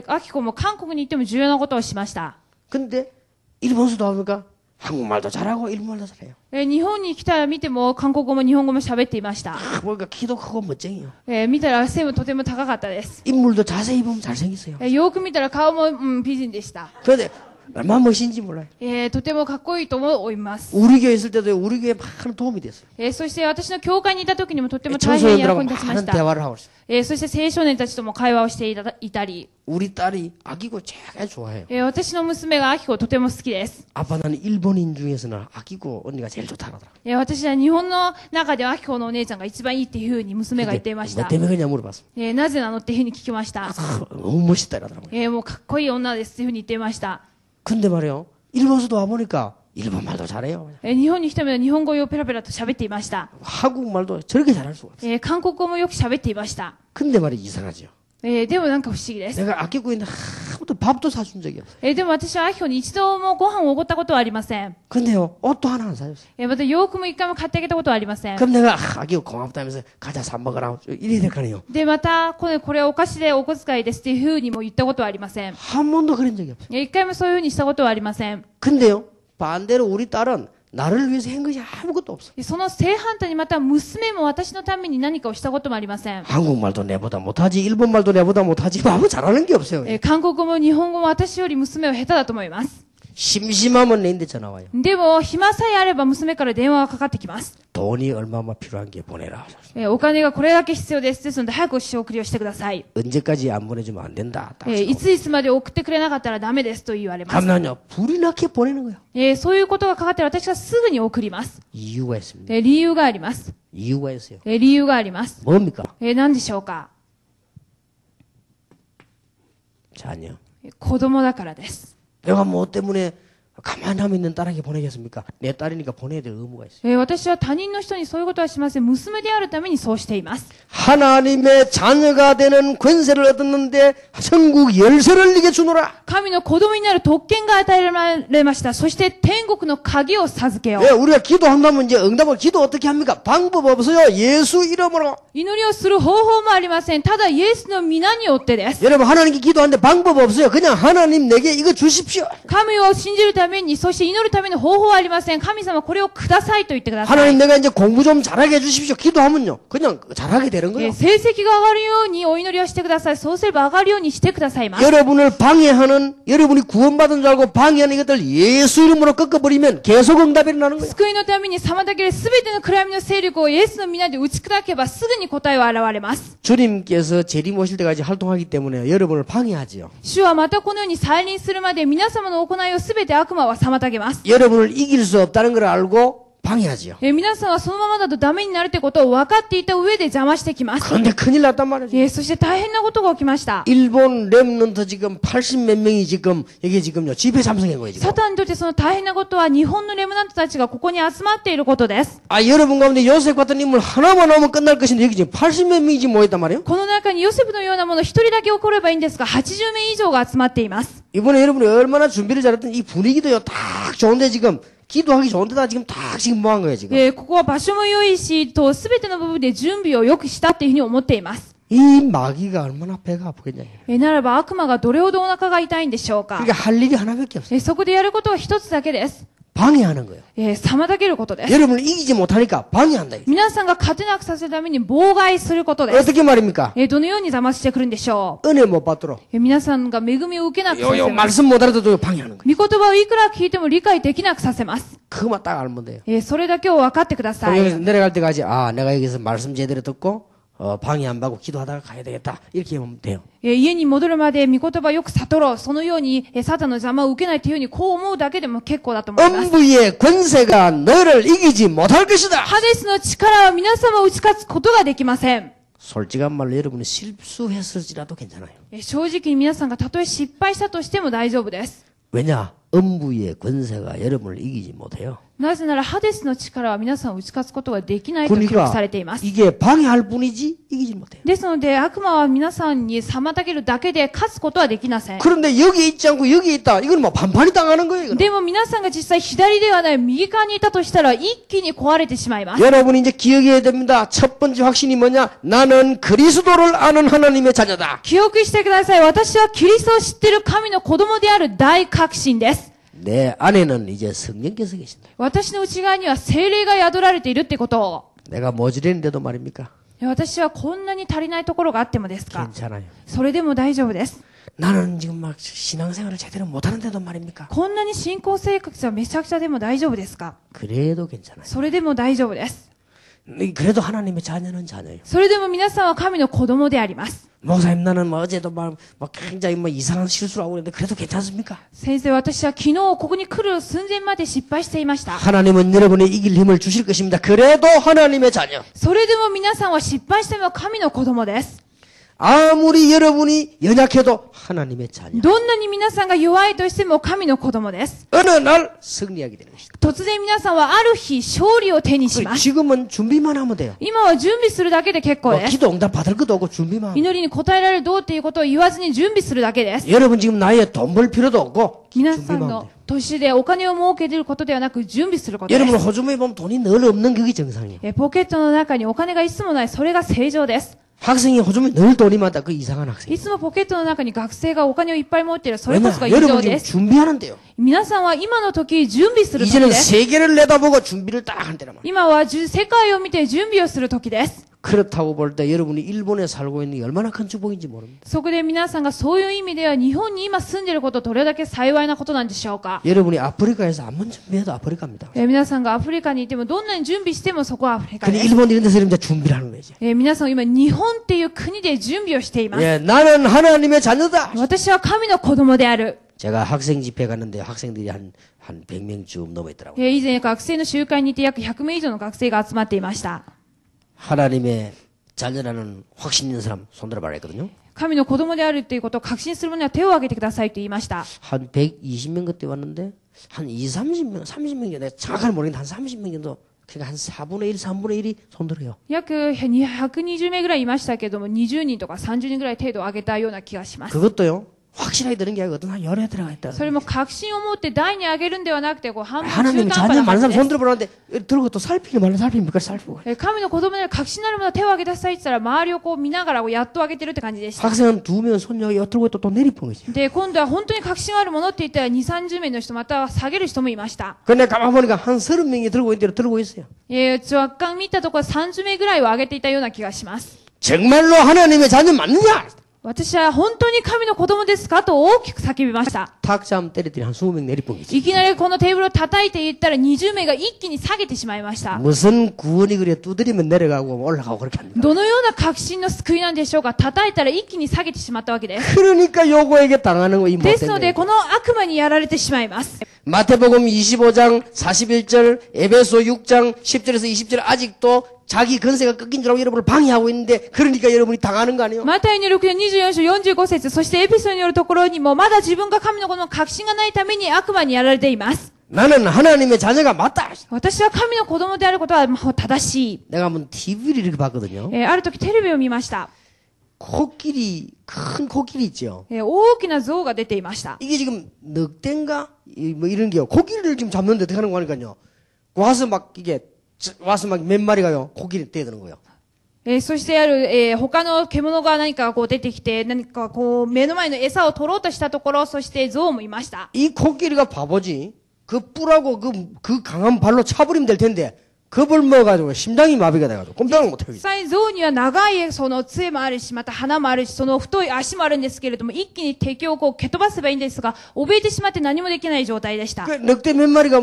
アキコも韓国に行っても重要なことをしました。 근데 일본서도 와보니까 한국말도 잘하고 일본말도 잘해요. 日本に来たら見ても韓国語も日本語も喋っていました。 보니까 키도 크고 멋쟁이요. 見たら背もとても高かったです。 인물도 자세히 보면 잘생겼어요. よく見たら顔も、美人でした。 그런데 얼마나 멋있는지 몰라요. とてもかっこいいと思います。 우리 교회 있을 때도 우리 교회에 많은 도움이 됐어요. そして私の教会にいた時にもとても大変役 청소년들하고 に立ちま 많은 した。 대화를 하고 있어요. そして青少年たちとも会話をしていたり、 우리 딸이 아끼고 제일 좋아해요. 私の娘がアキコをとても好きです。 아빠 나는 일본인 중에서는 아끼고 언니가 제일 좋다 그러더라. 私は日本の中ではアキコのお姉ちゃんが一番いいっていうふうに娘が言っていまし 뭐 た。 때문에 그냥 물어봤어. なぜなのっていうふうに聞きました。 너무 멋있다 이러더라고요. もうかっこいい女ですっていうふうに言っていました。 근데 말이요. 일본서도 와보니까 일본말도 잘해요. 日本に来たので日本語をペラペラと喋っていました。 한국말도 저렇게 잘할 수가 없어요. 韓国語もよく喋っていました。 근데 말이 이상하죠. でもなんか不思議です。 내가 아끼고 있는 번도 밥도 사준 적이 없어요. でも私はアヒョに一度もご飯をおごったことはありません。 근데요, 옷도 하나 안 사줬어요. また洋服も一回も買ってあげたことはありません。 그럼 내가, 아기고 고맙다면서 가자, 사 먹으라. 이래야 될 거 아니에요. で、また、これお菓子でお小遣いですっていうふうにも言ったことはありません。 한 번도 그런 적이 없어요. 一回もそういうふうにしたことはありません。 근데요, 반대로 우리 딸은 나를 위해서 한 것이 아무것도 없어. その正反対にまた娘も私のために何かをしたこともありません。 한국말도 내보다 못하지, 일본말도 내보다 못하지, 아무 잘하는 게 없어요. 韓国語も日本語も私より娘は下手だと思います。 심심하면 내인데 전화 와요. でも、暇さえあれば娘から電話がかかってきます。 돈이 얼마만 필요한 게 보내라. お金がこれだけ必要です。ですので、早く仕送りをしてください。 언제까지 안 보내주면 안 된다. いついつまで送ってくれなかったらダメですと言われます。 하면요, 불이 나게 보내는 거야. そういうことがかかって私はすぐに送ります。 이유가 있습니다. 理由があります。 이유가 있어요. 理由があります。 뭡니까? 何でしょうか。 자녀. 子供だからです。 내가 뭐 때문에 가만히 있는 딸에게 보내겠습니까? 내 딸이니까 보내야 될 의무가 있어요. 私は他人の人にそういうことはしません。娘であるためにそうしています。 하나님의 자녀가 되는 권세를 얻었는데 천국 열쇠를 네게 주노라. 神の子供になる特権が与えられました。そして天国の鍵を授けよう。 예, 우리가 기도한다면 이제 응답을 기도 어떻게 합니까? 방법 없어요. 예수 이름으로. 祈りをする方法もありません。ただイエスの皆によってです。 여러분 하나님께 기도하는데 방법 없어요. 그냥 하나님 내게 이거 주십시오. 神を信じるために、そして祈るための方法はありません。神様これをくださいと言ってください。 하나님 내가 이제 공부 좀 잘하게 해주십시오. 기도하면요. 그냥 잘하게 되는 거예요. 成績が上がるようにお祈りをしてください。そうすれば上がるようにしてくださいます。 여러분을 방해하는 여러분이 구원받은 줄 알고 방해하는 이것들 예수 이름으로 꺾어버리면 계속 응답이 일어나는 거예요. 救いのために妨げるすべての暗闇の勢力をイエスの皆で打ち砕けばすぐに答えは現れます。 주님께서 재림 오실 때까지 활동하기 때문에 여러분을 방해하지요. 主はまたこのように再臨するまで皆様の行いをすべて悪魔は妨げます。 여러분을 이길 수 없다는 걸 알고 방해하지요. 皆さんはそのままだとダメになるってことを分かっていた上で邪魔してきます。 그런데 큰일 났단 말이죠. そして大変なことが起きました。 일본 랩런트 지금 80 몇 명이 지금 여기 지금요 집회 참석한 거예요 지금. サタンにとってその大変なことは日本のレムナントたちがここに集まっていることです。 아 여러분 가운데 요셉 같은 인물 하나만 나오면 끝날 것인데 여기 지금 80 몇 명이 지금 모였단 말이에요. この中にヨセフのようなもの一人だけ起こればいいんですが、80名以上が集まっています。 이번에 여러분이 얼마나 준비를 잘했던 이 분위기도요 딱 좋은데 지금 기도하기 좋은데다 지금 딱 지금 뭐한 거예요 지금. ここは場所も良いし、とすべての部分で準備をよくしたっていうふうに思っています。 이 마귀가 얼마나 배가 아프겠냐. ならば悪魔がどれほどお腹が痛いんでしょうか。 그러니까 할 일이 하나밖에 없어요. そこでやることは一つだけです。 방해하는 거예요. 妨げることです。 여러분을 이기지 못하니까 방해한다. 皆さんが勝てなくさせるために妨害することです。 어떻게 말입니까? どのように邪魔してくるんでしょ 은혜 못 받도록 う。皆さんが恵みを受けなくさせ 요 ます。 말씀 못 알아도 방해하는 거예요. 御言葉をいくら聞いても理解できなくさせます。 그것만 딱 알면 돼요. それだけを分かってくださ 그럼 い。 여기서 내려갈 때까지 아 내가 여기서 말씀 제대로 듣고 방해 안 받고 기도하다가 가야 되겠다 이렇게 하면 돼요. 家に戻るまで御言葉をよく悟ろう。そのようにサタンの邪魔を受けないというふうにこう思うだけでも結構だと思います。 음부의 권세가 너를 이기지 못할 것이다. ハデスの力は皆様を打ち勝つことができません。 솔직한 말로 여러분이 실수했을지라도 괜찮아요. 正直に皆さんがたとえ失敗したとしても大丈夫です。 왜냐? 음부의 권세가 여러분을 이기지 못해요. なぜならハデスの力は皆さんを打ち勝つことができないと記録 그러니까 されています。 이게 방해할 뿐이지 이기지 못해요. ですので悪魔は皆さんに妨げるだけで勝つことはできません。 그런데 여기 있지 않고 여기 있다. 이건 뭐 반판이 당하는 거예요. 이거는. でも皆さんが実際左ではない右側にいたとしたら一気に壊れてしまいます。 여러분이 이제 기억해야 됩니다. 첫 번째 확신이 뭐냐? 나는 그리스도를 아는 하나님의 자녀다. 記憶してください。私はキリストを知っている神の子供である大確信です。 내 안에는 이제 성령께서 계신다. 私の内側には聖霊が宿られているってことを。 내가 모자라는데도 말입니까? 私はこんなに足りないところがあってもですか？ 괜찮아요. それでも大丈夫です。 나는 지금 막 신앙생활을 제대로 못하는데도 말입니까? こんなに信仰生活はめちゃくちゃでも大丈夫ですか？ 그래도 괜찮아요. それでも大丈夫です。 그래도 하나님의 자녀는 자녀예요. それでも皆さんは神の子供であります。 목사님 나는 뭐 어제도 막 굉장히 뭐 이상한 실수를 하고 있는데 그래도 괜찮습니까? 先生、私は昨日ここに来る寸前まで失敗していました。 하나님은 여러분의 이길 힘을 주실 것입니다. 그래도 하나님의 자녀. それでも皆さんは失敗しても神の子供です。 아무리 여러분이 연약해도 하나님의 자녀. どんなに皆さんが弱いとしても神の子供です。 어느 날 승리하게 되는 것이다. 突然皆さんはある日勝利を手にします。 지금은 준비만 하면 돼요. 今は準備するだけで結構 뭐 です。 기도 응답 받을 것도 없고 준비만. 祈りに応えられるどうっていうことを言わずに準備するだけです。 여러분 지금 나이에 돈 벌 필요도 없고 皆さん 준비만 하면 の 돼요. 年でお金を儲けていることではなく準備することで 여러분 す。 호주머니 보면 돈이 늘 없는 그게 정상이에요. ポケットの中にお金がいつもない、それが正常です。 학생이 호주머니 늘 돈이 많다. 그 이상한 학생. いつもポケットの中に学生がお金をいっぱい持っている、それこそが異 여러분 常 지금 です。 준비하는데요. 皆さんは今の時準備する時 이제는 です。 세계를 내다보고 준비를 딱 한 때란 말이에요. 今は世界を見て準備をする時です。 그렇다고 볼 때 여러분이 일본에 살고 있는 게 얼마나 큰 축복인지 모릅니다. そこで皆さんがそういう意味では日本に今住んでいることどれだけ幸いなことなんでしょうか。 여러분이 아프리카에서 아무리 준비해도 아프리카입니다. 皆さんがアフリカにいてもどんなに準備してもそこはアフリカ 근데 です。 일본 이런 데서 이제 준비를 하는 거죠. 皆さんは今日本っていう国で準備をしています。 예, 나는 하나님의 자녀다. 私は神の子供である。 제가 학생 집회 갔는데 학생들이 한 100명쯤 넘어 있더라고요. 以前学生の集会にいて約100名以上の学生が集まっていました。 하나님의 자녀라는 확신 있는 사람 손들어 봐라 했거든요. 神の子供であるっていうことを確信する者は手を挙げてくださいと言いました。 한 120명 그때 왔는데 한 30명 정도 내가 정확하게 모르겠는데 한 30명 정도 그러니까 한 4분의 1, 3분의 1이 손들어요. 約120名ぐらいいましたけども、20人とか30人ぐらい程度挙げたような気がします。 그것도요. 확실하게 드는 게 아니고 어떤 한 열에 들어가 있다. それも確信を持って台に上げるんではなくて、こう半分中 하나님 途半 자녀 端な 많은 感 사람 じです。 손들어 보는데 들고 또 살피기 말로 살핍니까 살피고. 神の子供で確信なるものは手を挙げなさいって言ったら、周りをこう見ながらやっと上げてるって感じでした。 학생은 2명 손 여기 들고 또 내리쁜 거지. で、今度は本当に確信があるものって言ったら2、30名の人、または下げる人もいました。 근데 가만 보니까 한 30명이 들고 있는 대로 들고 있어요. 若干見たところ30名ぐらいを上げていたような気がします。 정말로 하나님의 자녀 맞느냐? 私は本当に神の子供ですかと大きく叫びました。 탁잠 때리더니 한 20명 내리쁜 거지. いきなりこのテーブルを叩いていったら20名が一気に下げてしまいました。 무슨 구원이 그래 두드리면 내려가고 올라가고 그렇게 합니다. どのような確信の救いなんでしょうか。叩いたら一気に下げてしまったわけです。 그러니까 요거에게 당하는 거 이 ですの 못된 で、 거예요. この悪魔にやられてしまいます。 마태복음 25장 41절, 에베소 6장 10절에서 20절 아직도 자기 건세가 꺾인 줄 알고 여러분을 방해하고 있는데 그러니까 여러분이 당하는 거 아니에요? マタイに6年24章45節、そしてエペソによるところにも、まだ自分が神の子の確信がないために悪魔にやられています。 나는 하나님의 자녀가 맞다. 私は神の子供であることは正しい。 내가 한번 TV를 이렇게 봤거든요. ある時テレビを見ました。 코끼리, 큰 코끼리 있죠. 大きな象が出ていました。 이게 지금 늑대인가? 뭐 이런 게요. 코끼리를 지금 잡는데 어떻게 하는 거 하니까요. 와서 막 이게, 와서 막 몇 마리가요. 코끼리 떼드는 거예요. そして他の獣が何かこう出てきて、何かこう目の前の餌を取ろうとしたところ、そして象もいました。 이 코끼리가 바보지. 그 뿔하고 그 강한 발로 차버리면 될 텐데. 겁을 먹어가지고 심장이 마비가 돼가지고 꼼짝을 못해요. 実際象には長いその杖もあるし、また鼻もあるし、その太い足もあるんですけれども、一気に敵をこう蹴飛ばせばいいんですが、怯えてしまって何もできない状態でした。 그 늑대 몇 마리가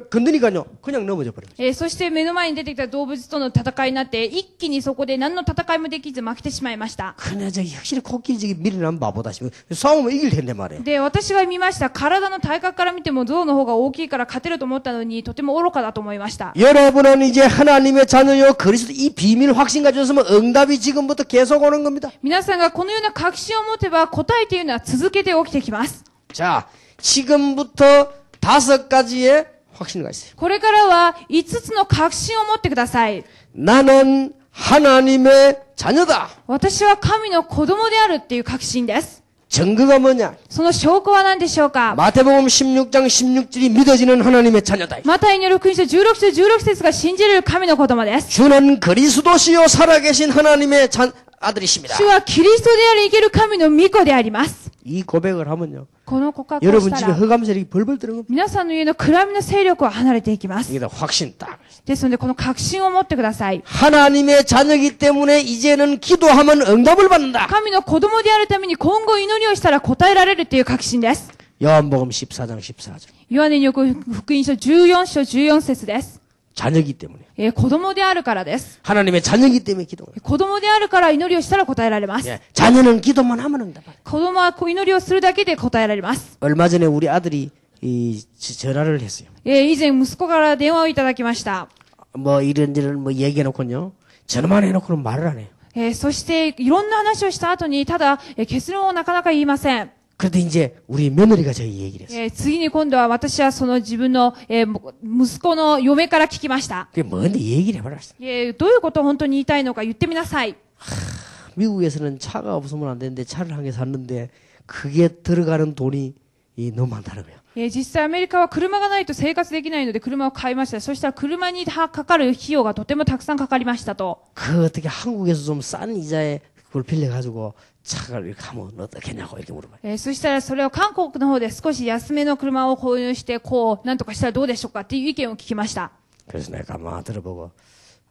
건드니까요. 그냥 넘어져 버려요. そして目の前に出てきた動物との戦いになって、一気にそこで何の戦いもできず負けてしまいました。 그냥 저기 확실히 코끼리 저기 미리나면 바보다 싶으면 싸우면 이길 텐데 말이에요. で、私が見ました。体の体格から見ても象の方が大きいから勝てると思ったのに、とても愚かだと思いました。 여러분은 이제 하나님의 자녀요 그리스도 이 비밀 확신 가졌으면 응답이 지금부터 계속 오는 겁니다. 皆さんがこのような確信を持てば答えというのは続けて起きてきます。 자, 지금부터 5가지의 확신가 있어요. これからは5つの確信を持ってください。 나는 하나님의 자녀다. 私は神の子供であるっていう確信です。 증거가 뭐냐? その証拠は何でしょうか。 마태복음 16장 16절이 믿어지는 하나님의 자녀다. マタイによる福音書16章16節が信じれる神の子供です。 주는 그리스도시요 살아계신 하나님의 아들이십니다. 主はキリストであり生ける神の御子であります。 이 고백을 하면요. この告白を 여러분 した 집에 ら、 흑암 세력이 벌벌 뜨는 겁니다. 皆さんの家の暗闇の勢力は離れていきます。 이게 다 확신 딱. ですので、この確信を持ってください。 하나님의 자녀이기 때문에 이제는 기도하면 응답을 받는다. 神の子供であるために今後祈りをしたら答えられるという確信です。 요한복음 14장 14절. ヨハネによる福音書14章14節です。 자녀이기 때문에. 子供であるからです。 하나님의 자녀이기 때문에 기도를. 子供であるから祈りをしたら答えられます。 예, 자녀는 기도만 하면 응답. 子供は祈りをするだけで答えられます。 얼마 전에 우리 아들이 전화를 했어요. 以前息子から電話をいただきました。 뭐 이런저런 뭐 얘기해놓고요. 전화만 해놓고는 말을 안 해요. そしていろんな話をした後にただ結論をなかなか言いません。 그래도 이제 우리 며느리가 저희 얘기를 했어요. 次に今度は私はその自分の息子の嫁から聞きました。 그게 뭔데 얘기를 해버렸어. どういうことを本当に言いたいのか言ってみなさい。 미국에서는 차가 없으면 안 되는데 차를 한 개 샀는데 그게 들어가는 돈이 너무 많다는 거예요. 実際アメリカは車がないと生活できないので車を買いました。そしたら車にかかる費用がとてもたくさんかかりましたと。 그 어떻게 한국에서 좀 싼 이자에 그걸 빌려가지고 차를 이렇게 하면 어떻겠냐고 이렇게 물어봐요. そしたらそれを韓国の方で少し安めの車を購入してこうなんとかしたらどうでしょうかっていう意見を聞きました。 그래서 내가 가만 들어보고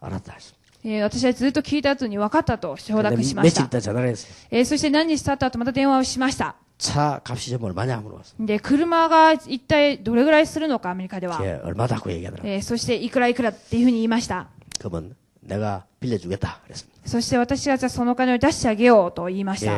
알았다 했어. 私はずっと聞いた後に分かったと承諾しまし 며칠 た。 있다 전화를 했어요. そして何日経った後また電話をしました。 차 값이 좀 얼마냐 물어봤어. で、車が一体どれぐらいするのかアメリカでは。 걔 얼마다고 얘기하더라고. そしていくらいくらっていうふうに言いました。 그러면 내가 빌려주겠다 그랬습니다. そして私がじゃあそのお金を出してあげようと言いました。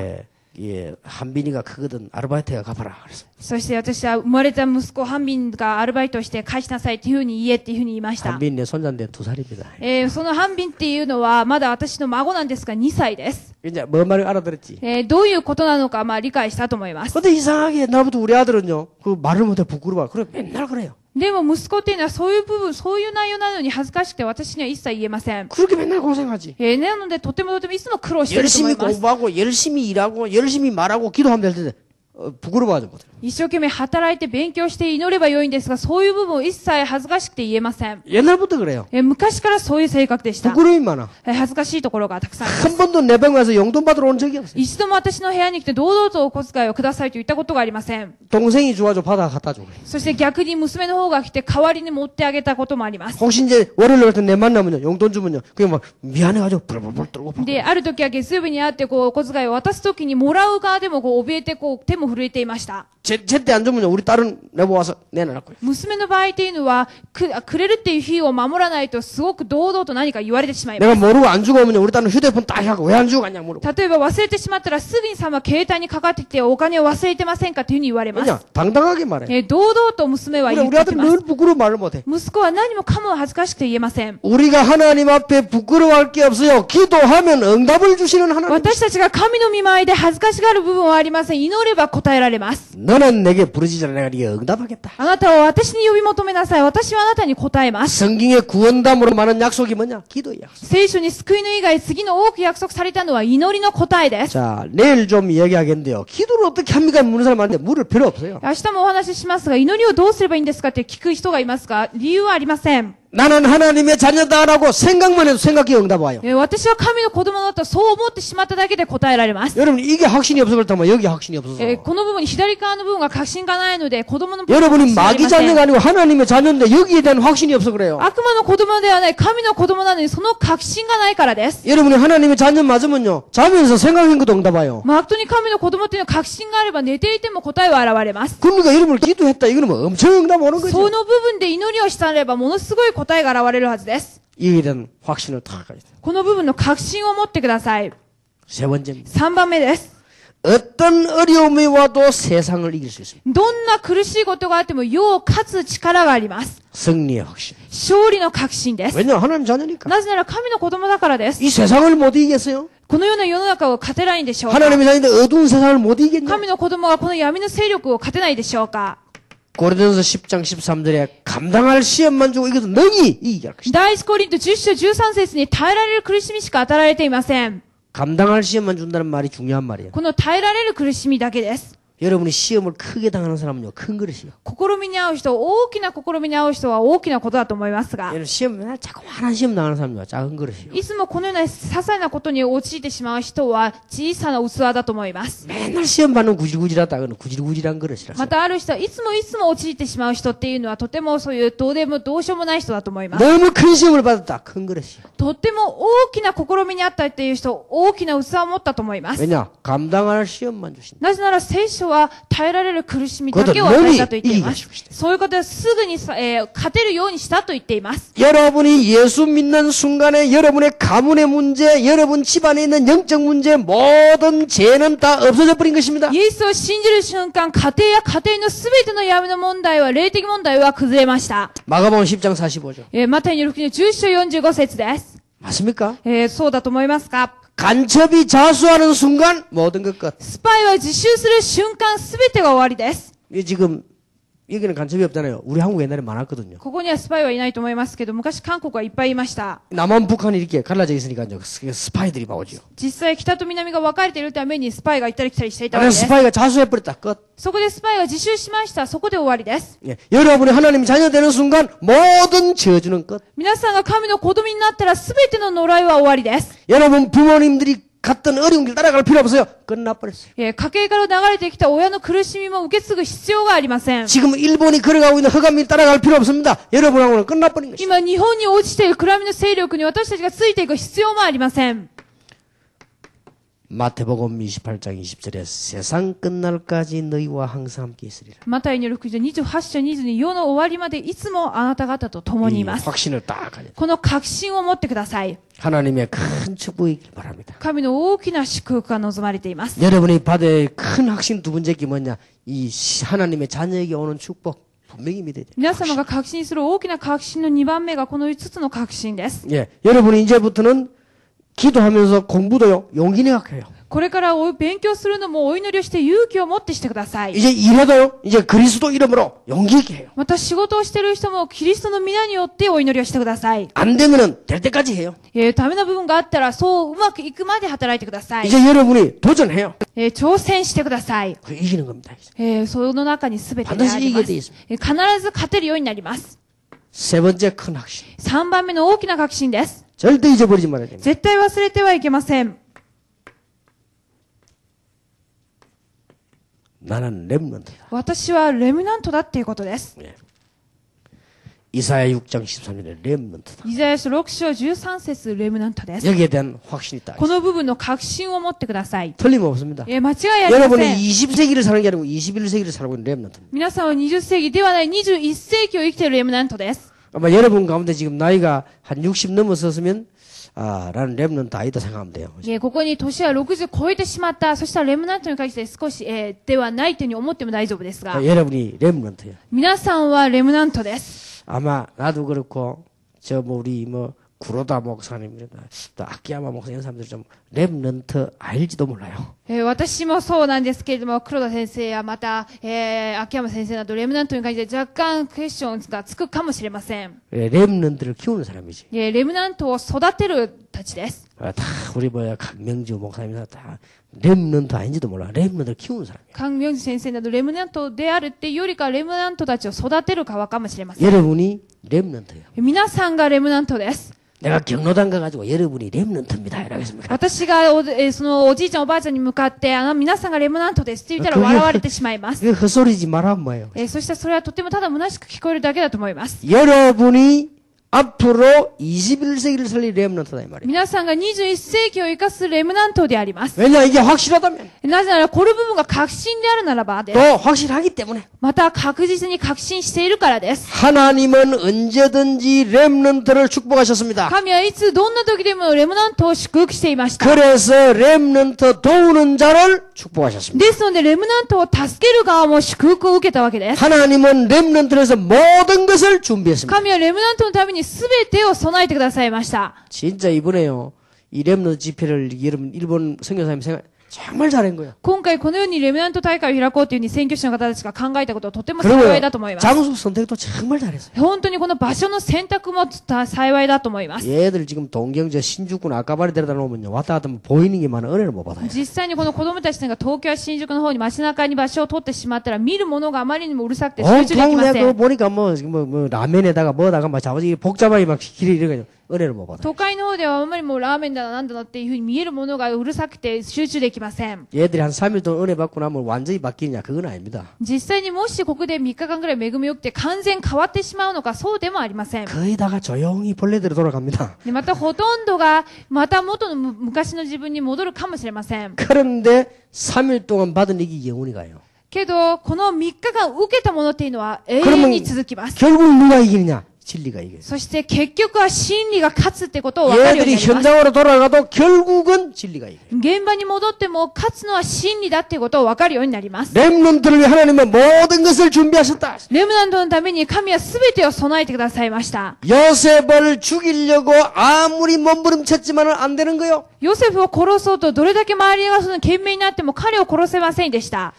예, 한빈이가 크거든 아르바이트가 갚아라 그랬어. そして私は生まれた息子ハンビンがアルバイトをして返しなさいっていうふうに言えっていうふうに言いました。 한빈 내 손자인데 2살입니다. そのハンビンっていうのはまだ私の孫なんですが2歳です。 이제 뭔 말을 알아들었지. どういうことなのかまあ理解したと思います。 근데 이상하게 옛날부터 우리 아들은요 그 말을 못해 부끄러워. 그래 맨날 그래요. でも息子っていうのはそういう部分、そういう内容なのに恥ずかしくて私には一切言えません。 그렇게 맨날 고생하지. なのでとてもいつも苦労していると思 열심히 います。 공부하고 열심히 일하고 열심히 말하고 기도하면 될 텐데 부끄러워하지 못해. 一生懸命働いて勉強して祈ればよいんですが、そういう部分を一切恥ずかしくて言えません。 옛날부터 그래요. 昔からそういう性格でした。 부끄러움이 많아. 恥ずかしいところがたくさんあります。 한 번도 내 방 와서 용돈 받으러 온 적이 없어요. 一度も私の部屋に来て堂々とお小遣いをくださいと言ったことがありません。 동생이 좋아져 받아 갖다 줘. そして逆に娘の方が来て代わりに持ってあげたこともあります。 혹시 이제 월요일 같은 내 만나면요 용돈 주면요 그냥 막 미안해가지고 불불불 떨고 받고. で、ある時は月曜日に会ってこうお小遣いを渡す時にもらう側でもこう怯えてこう手も震えていました。 제때 안 주면요 우리 딸은 내보아서 내놔놨고요. 娘の場合っていうのはくれるっていう日を守らないとすごく堂々と何か言われてしまいます。 내가 모르고 안 주고 오면요 우리 딸은 휴대폰 딱 하고 왜 안 주고 갔냐 물어봐. 例えば忘れてしまったらすぐにさんは携帯にかかってきてお金を忘れてませんかっていうふうに言われます。 그냥 당당하게 말해. 堂々と娘は言 우리 ってき 아들 ます。 늘 부끄러워 말을 못해. 息子は何もかも恥ずかしくて言えません。 우리가 하나님 앞에 부끄러워할 게 없어요. 기도하면 응답을 주시는 하나님. 私たちが神の御前で恥ずかしがる部分はありません。祈れば答えられます。 너는 내게 부르짖으라 내가 네게 응답하겠다. あなたは私に呼び求めなさい。私はあなたに答えます。 성경의 구원담으로 많은 약속이 뭐냐? 기도의 약속. 聖書に救いの以外次の多く約束されたのは祈りの答えです。 자, 내일 좀 이야기하겠는데요. 기도를 어떻게 합니까? 묻는 사람 많은데 물을 필요 없어요. 明日もお話ししますが、祈りをどうすればいいんですかって聞く人がいますが、理由はありません。 나는 하나님의 자녀다라고 생각만 해도 생각이 응답 와요. 私は神の子供だとそう思ってしまっただけで答えられます。 여러분 이게 확신이 없어 그렇다면 여기 확신이 없어서 この部分に左側の部分が確信がないので子供の部分 여러분이 が確信 마귀 がありません 자녀가 아니고 하나님의 자녀인데 여기에 대한 확신이 없어 그래요. 悪魔の子供ではない神の子供なのにその確信がないからです。 여러분이 하나님의 자녀 맞으면요 자면서 생각한 것도 응답 와요. マークトに神の子供っていうのは確信があれば寝ていても答えは現れます。 그러니까 여러분을 기도했다 이거는 뭐 엄청 응답 오는 そ 거죠. の部分で祈りをしたればものすごい答えが現れるはずです。 이에 대한 확신을 다 가져야 돼요. この部分の確信を持ってください。 세 번째입니다. 3番目です。 어떤 어려움이 와도 세상을 이길 수 있습니다. どんな苦しいことがあっても世を勝つ力があります。 승리의 확신. 勝利の確信です。 왜냐 하나님 자녀니까. なぜなら神の子供だからです。 이 세상을 못 이기겠어요? このような世の中を勝てないんでしょうか。 하나님의 자녀인데 어두운 세상을 못 이기겠냐? 神の子供がこの闇の勢力を勝てないでしょうか。 고린도전서 10장 13절에 감당할 시험만 주고 이것은 능히 이기게 할 것이다. 第一コリント10章13節に耐えられる苦しみしか与えられていません。 감당할 시험만 준다는 말이 중요한 말이에요. この耐えられる苦しみだけです。 여러분이 시험을 크게 당하는 사람은요 큰 그릇이요. 試みに遭う人、大きな試みに遭う人は大きなことだと思いますが、 여러분 시험 맨날 자꾸만 시험 당하는 사람은요 작은 그릇이요. いつもこのような些細なことに陥ってしまう人は小さな器だと思います。 맨날 시험 받는 구질구질하다 그는 구질구질한 그릇이라서. またある人はいつも陥ってしまう人っていうのはとてもそういうどうでもどうしようもない人だと思います。 너무 큰 시험을 받았다 큰 그릇이요. とっても大きな試みにあったっていう人、大きな器を持ったと思います。 왜냐 감당할 시험만 주신다. なぜなら聖書は耐えられる苦しみだけを与えたと言っています。そういうことはすぐに勝てるようにしたと言っています。 여러분이 예수 믿는 순간에 여러분의 가문의 문제, 여러분 집안에 있는 영적 문제, 모든 죄는 다 없어져 버린 것입니다. イエスを信じる瞬間、家庭や家庭のすべての闇の問題は、霊的問題は崩れました。 마가복음 10장 45절. マタイに6の10章45節です。 맞습니까? そうだと思いますか？ 간첩이 자수하는 순간 모든 것 끝. スパイは自首する瞬間すべてが終わりです。 이 지금 여기는 간첩이 없잖아요. 우리 한국 옛날에 많았거든요. ここにはスパイはいないと思いますけど、昔韓国はいっぱいいました。 남한 북한이 이렇게 갈라져 있으니까 스파이들이 나오죠. 実際北と南が分かれているためにスパイが行ったり来たりしていたわけ 그래서 です。 스파이가 자수해버렸다. 끝. そこでスパイが自首しました。そこで終わりです。 예. 여러분이 하나님 자녀 되는 순간 모든 저주는 끝. 皆さんが神の子供になったらすべての呪いは終わりです。 여러분 부모님들이 갔던 어려운 길 따라갈 필요 없어요. 끝나버렸어요. 家計から流れてきた親の苦しみも受け継ぐ必要がありません。 지금 일본이 걸어가고 있는 흑암 길 따라갈 필요 없습니다. 여러분하고는 끝나버린 것이죠. 今日本に落ちている暗闇の勢力に私たちがついていく必要もありません。 마태복음 28장 20절에 세상 끝날까지 너희와 항상 함께 있으리라. マタイによる福音書28章22、世の終わりまでいつもあなた方と共にい 이 ます。 확신을 딱 가져. この確信を持ってください。 하나님의 큰 축복이길 바랍니다. 神の大きな祝福が望まれています。 여러분이 받을 큰 확신 두 번째 게 뭐냐? 이 하나님의 자녀에게 오는 축복 분명히 믿어야 돼요. 皆様が確信する大きな確信の2番目がこの5つの確信です。 예, 여러분이 이제부터는 기도하면서 공부도요 용기 내게 해요. これから勉強するのもお祈りをして勇気を持ってしてください。 이제 일해도요 이제 그리스도 이름으로 용기 있게 해요. また仕事をしている人もキリストの皆によってお祈りをしてください。 안 되면은 될 때까지 해요. ダメな部分があったらそううまくいくまで働いてください。 이제 여러분이 도전해요. 挑戦してください。 그 이기는 겁니다. その中に全てがあ 반드시 りま 이기게 す。 돼 必 있습니다. ず勝てるようになります。 세 번째 큰 확신. 3番目の大きな確信です。 절대 잊어버리지 말아야 됩니다. 絶対忘れてはいけません。 나는 렘넌트다. 私はレムナントだっていうことです。 예. 이사야 6장 13절에 렘넌트다. イザヤ書6章13節レムナントです。 여기에 대한 확신이 있다. この部分の確信を持ってください。 틀림없습니다. 間違いありま 여러분이 せん。 20세기를 사는 게 아니고 21세기를 살고 있는 렘넌트입니다. 皆さんは20世紀ではない21世紀を生きているレムナントです。 아마 여러분 가운데 지금 나이가 한 60 넘어섰으면 나는 렘넌트 아니다 생각하면 돼요. ここに年は60超えてしまった。そしたらレムナントに関して少し、ではないというふうに思っても大丈夫ですが。 여러분이 렘넌트예요. 皆さんはレムナントです。 아마 나도 그렇고 우리 구로다 목사님이나 또 아키야마 목사 이런 사람들 좀 렘넌트 알지도 몰라요. 私もそうなんですけれども、黒田先生やまた、秋山先生などレムナントに関して若干クエスチョンがつくかもしれません。 렘넌트를 키우는 사람이지. レムナントを育てるたちです。 다 우리 강명주 목사님이나 다 렘넌트 아닌지도 몰라. 렘넌트를 키우는 사람이에요. カン・ミョンジ先生などレムナントであるっていうよりかレムナントたちを育てる側かもしれません。 여러분이 렘넌트예요. 皆さんがレムナントです。 내가 경로당 가가지고 여러분이 렘넌트입니다. 이라고 했습니까? 私がそのおじいちゃんおばあちゃんに向かって皆さんがレムナントですって言ったら笑われてしまいます。 그게 헛소리지 말하면 뭐예요? そしてそれはとてもただ虚しく聞こえるだけだと思います。 여러분이 앞으로 21세기를 살릴 렘넌트다 이 말이에요. 皆さんが21世紀を生かすレムナントであります。 왜냐 이게 확실하다면 なぜならこの部分が確信であるならばです。 또 확실하기 때문에 また確実に確信しているからです。 하나님은 언제든지 렘넌트를 축복하셨습니다. 神はいつどんな時でもレムナントを祝福していました。 그래서 렘넌트 도우는 자를 축복하셨습니다. ですのでレムナントを助ける側も祝福を受けたわけです。 하나님은 렘넌트에서 모든 것을 준비했습니다. 神はレムナントのために全てを備えてくださいました。 진짜 이번에요. 이 렘넌트 집회를 여러분 일본 선교사님 생각 정말 잘한 거예요. 今回このようにレムナント大会を開こうというふうに選挙師の方たちが考えたことはとても幸いだと思います。 장소 선택도 정말 잘했어요. 本当にこの場所の選択も幸いだと思います。 얘들 지금 동경저 신주군 아까바리 데려다 놓으면요. 왔다 갔다 하면 보이는 게 많은 은혜를 못 받아요. 実際にこの子供たちが東京や新宿の方に街中に場所を取ってしまったら見るものがあまりにもうるさくて集中できま 내가 せ 그거 ん。 보니까 라면에다가 뭐다가 막 자바지 복잡하게 막 길이 이래가지고 은혜를 못 받아요. 都会の方ではあまりもうラーメンだなんだなっていうふうに見えるものがうるさくて集中できません。 얘들이 한 3일 동안 은혜 받고 나면 완전히 바뀌느냐 그건 아닙니다. 実際にもしここで3日間ぐらい恵みよくて完全変わってしまうのかそうでもありません。 거의 다가 조용히 벌레대로 돌아갑니다. でまたほとんどがまた元の昔の自分に戻るかもしれません。 그런데 3일 동안 받은 이게 영원히 가요. けどこの3日間受けたものっていうのは永遠に続きます。 결국 누가 이기느냐? 진리가 이겨요. そして結局は真理が勝つってことを分かるように 얘들이 なります。 현장으로 돌아가도 결국은 진리가 이겨요. 現場に戻っても勝つのは真理だっていうことを分かるようになります。 렘넌트를 위해 하나님은 모든 것을 준비하셨다. レムナントのために神は全てを備えてくださいました。 요셉을 죽이려고 아무리 몸부림쳤지만은 안 되는 거요. ヨセフを殺そうとどれだけ周りがその懸命になっても彼を殺せませんでした。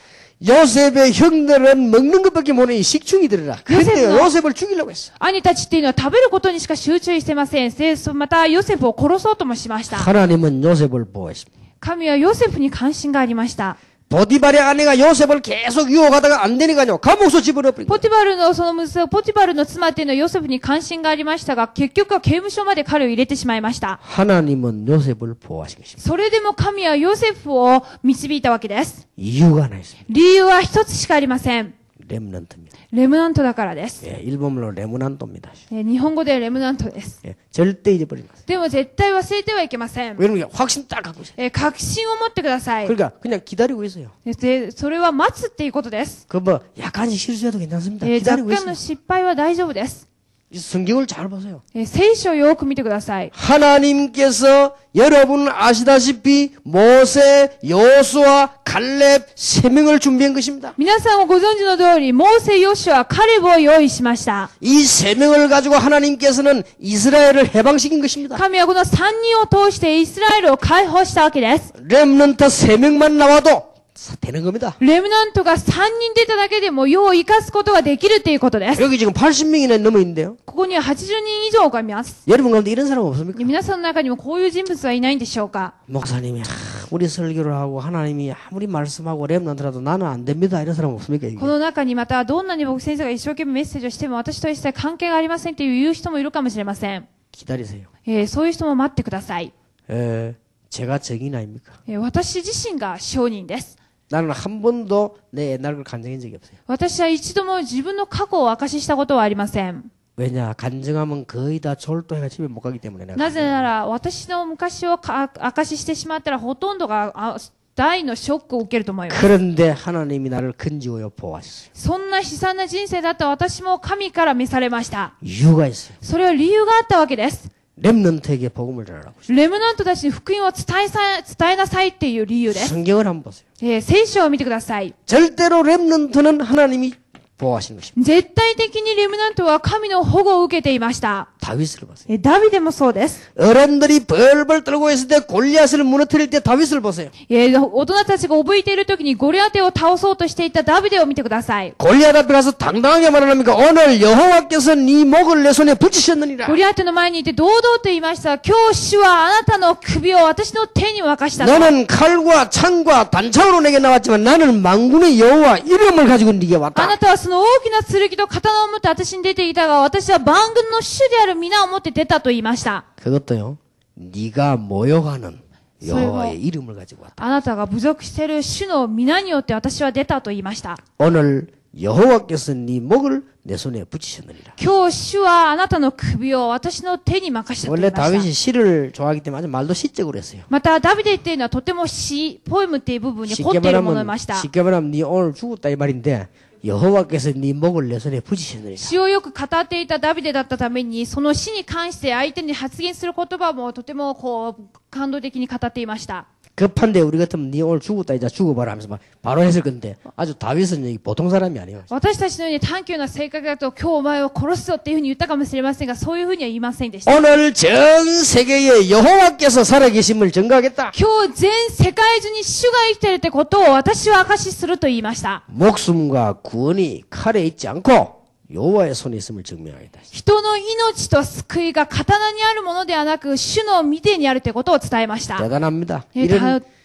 요셉의 형들은 먹는 것밖에 모르니 식충이들이라. 근데 요셉을 죽이려고 했어. 兄たちっていうのは食べることにしか集中してません。またヨセフを殺そうともしました。 하나님은 요셉을 보호했습니다. 神はヨセフに関心がありました。 보디발의 아내가 요셉을 계속 유혹하다가 안 되니까요. 감옥소 집어넣어버린 거예요. ポティバルのその息子、ポティバルの妻っていうのはヨセフに関心がありましたが、結局は刑務所まで彼を入れてしまいました。 하나님은 요셉을 보호하신 것입니다. それでも神はヨセフを導いたわけです。 이유가 하나 있습니다. 理由は一つしかありません。 렘넌트입니다. レムナントだからです。 예, 일본말로 레무난토입니다. 日本語でレムナントです。 예, 절대 잊어버리지 마세요. でも絶対忘れてはいけません。 왜냐면 확신 딱 갖고 있어요. 確信を持ってください。 그러니까 그냥 기다리고 있어요. で、それは待つっていうことです。 그 뭐 약간씩 실수해도 괜찮습니다. 若 기다리고 干 있어요. の失敗は大丈夫です。 성경을 잘 보세요. 聖書をよく見てください。 하나님께서 여러분 아시다시피 모세, 여호수아, 갈렙 세 명을 준비한 것입니다. 皆さんもご存知の通り、モーセ、ヨシュア、カレブを用意しました。 이 세 명을 가지고 하나님께서는 이스라엘을 해방시킨 것입니다. 神はこの3人を通してイスラエルを解放したわけです。 렘넌트 세 명만 나와도 되는 겁니다. レムナントが3人出ただけでも世を生かすことができるっていうことです。 여기 지금 80명이나 넘어 있는데요. ここには80人以上がいます。 여러분 가운데 이런 사람 없습니까? 皆さんの中にもこういう人物はいないんでしょうか。 목사님이 아무리 설교를 하고 하나님이 아무리 말씀하고 렘넌트라도 나는 안 됩니다. 이런 사람 없습니까? 이게? この中にまたどんなに僕先生が一生懸命メッセージをしても私と一切関係がありませんっていう人もいるかもしれません。 기다리세요. そういう人も待ってください。 제가 정인 아닙니까? 私自身が証人です。 나는 한 번도 내 옛날 걸 간증한 적이 없어요. 私は一度も自分の過去を明かししたことはありません。 왜냐? 간증하면 거의 다 졸도해가 집에 못 가기 때문에 내가. なぜなら私の昔を明かししてしまったらほとんどが大のショックを受けると思います。 그런데 하나님이 나를 건지고요 보호하셨어요. そんな悲惨な人生だった私も神から召されました。 이유가 있어요. それは理由があったわけです。 렘넌트에게 복음을 전하라고. レムナントたちに福音を伝えなさいっていう理由です。 성경을 한번 보세요. 聖書を見てください。 절대로 렘넌트는 하나님이 보호하신 것입니다. 絶対的にレムナントは神の保護を受けていました。 다윗을 보세요. ダビデもそうです。 어른들이 벌벌 떨고 있을 때 골리앗을 무너뜨릴 때 다윗을 보세요. 大人たちが怯えている時にゴリアテを倒そうとしていたダビデを見てください。 골리앗 앞에 가서 당당하게 말합니까? 오늘 여호와께서 네 목을 내 손에 붙이셨느니라. ゴリアテの前にいて堂々と言いました。今日主はあなたの首を私の手に任したと。 너는 칼과 창과 단창으로 내게 나왔지만 나는 만군의 여호와 이름을 가지고 네게 あ 왔다. なたはその大きな剣と刀を持って私に出ていたが、私は万軍の主である皆を持って出たと言いました。 그것도요. 네가 모욕하는 여호와의 이름을 가지고 왔다. あなたが侮辱している主の皆によって私は出たと言いました。 오늘 여호와께서 네 목을 내 손에 붙이셨느니라. 今日主はあなたの首を私の手に任したと言 원래 いました。 다윗이 시를 좋아하기 때문에 아주 말도 시적으로 했어요. またダビデっていうのはとても詩、ポエムっていう部分に凝っているものをいました。 쉽게 말하면 네 오늘 죽었다 이 말인데 여호와께서 네 목을 내 손에 붙이셨느니라. 詩をよく語っていたダビデだったために、その詩に関して相手に発言する言葉もとても感動的に語っていました。 급한데 우리 같으면 네 오늘 죽었다 이제 죽어봐라 하면서 막 바로 했을 건데 아주 다윗은 보통 사람이 아니에요. 私たちのように短気な性格だと今日お前を殺すぞっていうふうに言ったかもしれませんが、そういうふうには言いませんでした。 오늘 전 세계에 여호와께서 살아계심을 증거하겠다. 今日全世界中に主が生きているってことを私は証しすると言いました。 목숨과 구원이 칼에 있지 않고 여호와의 손에 있음을 증명하겠다. 人の命と救いが刀にあるものではなく、主の御手にあるってことを伝えました。 대단합니다. 예,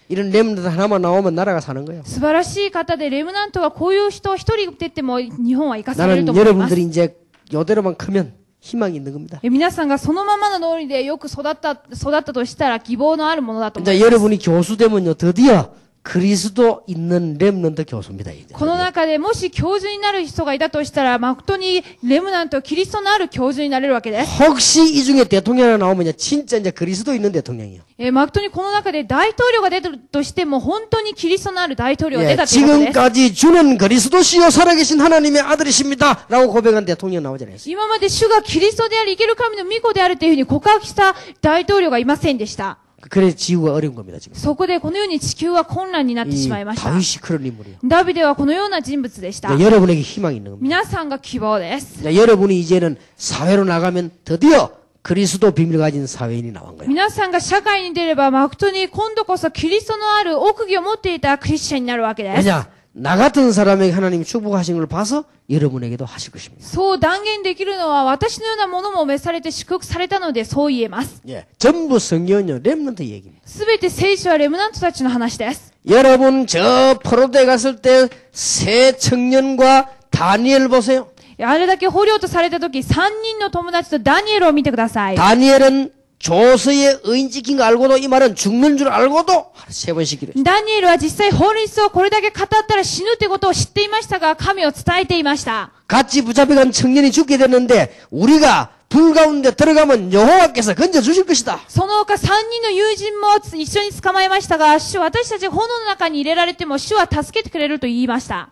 이런 렘넌트 하나만 나오면 나라가 사는 거예요. 素晴らしい方で、レムナントはこういう人一人出ても日本は生かされると 나는 思います。 여러분들이 이제 요대로만 크면 희망이 있는 겁니다. 皆さんがそのままの能力でよく育ったとしたら希望のあるものだと思い 이제 ます。 여러분이 교수 되면요 드디어 그리스도 있는 렘넌트 교수입니다. 이제. この中でもし教授になる人がいたとしたら、誠にレムナント、キリストのある教授になれるわけです。 혹시 이 중에 대통령이 나오면 진짜 이제 그리스도 있는 대통령이요. 誠にこの中で大統領が出るとしても、本当にキリストのある大統領が出たということです。 지금까지 주는 그리스도시요 살아계신 하나님의 아들이십니다. 라고 고백한 대통령 나오잖아요. 今まで主がキリストであり、生ける神の御子であるというふうに告白した大統領がいませんでした。 그래서 지구가 어려운 겁니다, 지금. そこでこのように地球は混乱になってしまいました。 다윗이 그런 인물이에요. ダビデはこのような人物でした。 여러분에게 희망이 있는 겁니다. 皆さんが希望です。 여러분이 이제는 사회로 나가면 드디어 그리스도 비밀을 가진 사회인이 나온 거예요. 皆さんが社会に出れば、誠に今度こそキリストのある奥義を持っていたクリスチャンになるわけです。 왜냐? 나 같은 사람에게 하나님이 축복하신 걸 봐서 여러분에게도 하실 것입니다. そう断言できるのは、私のようなものも召されて祝福されたので、そう言えます。 예, 전부 성경은요, 렘넌트 얘기입니다. すべて聖書はレムナントたちの話です。 여러분, 저 포로대에 갔을 때 새 청년과 다니엘 보세요. あれだけ捕虜とされた時、3人の友達とダニエルを見てください。 다니엘은 조서에 의인 찍힌 거 알고도 이 말은 죽는 줄 알고도 3번씩 기도했어요. ダニエルは実際法律をこれだけ語ったら死ぬってことを知っていましたが、神を伝えていました。 같이 붙잡혀간 청년이 죽게 됐는데 우리가 불 가운데 들어가면 여호와께서 건져 주실 것이다. その他3人の友人も一緒に捕まえましたが、主は私たち炎の中に入れられても主は助けてくれると言いました。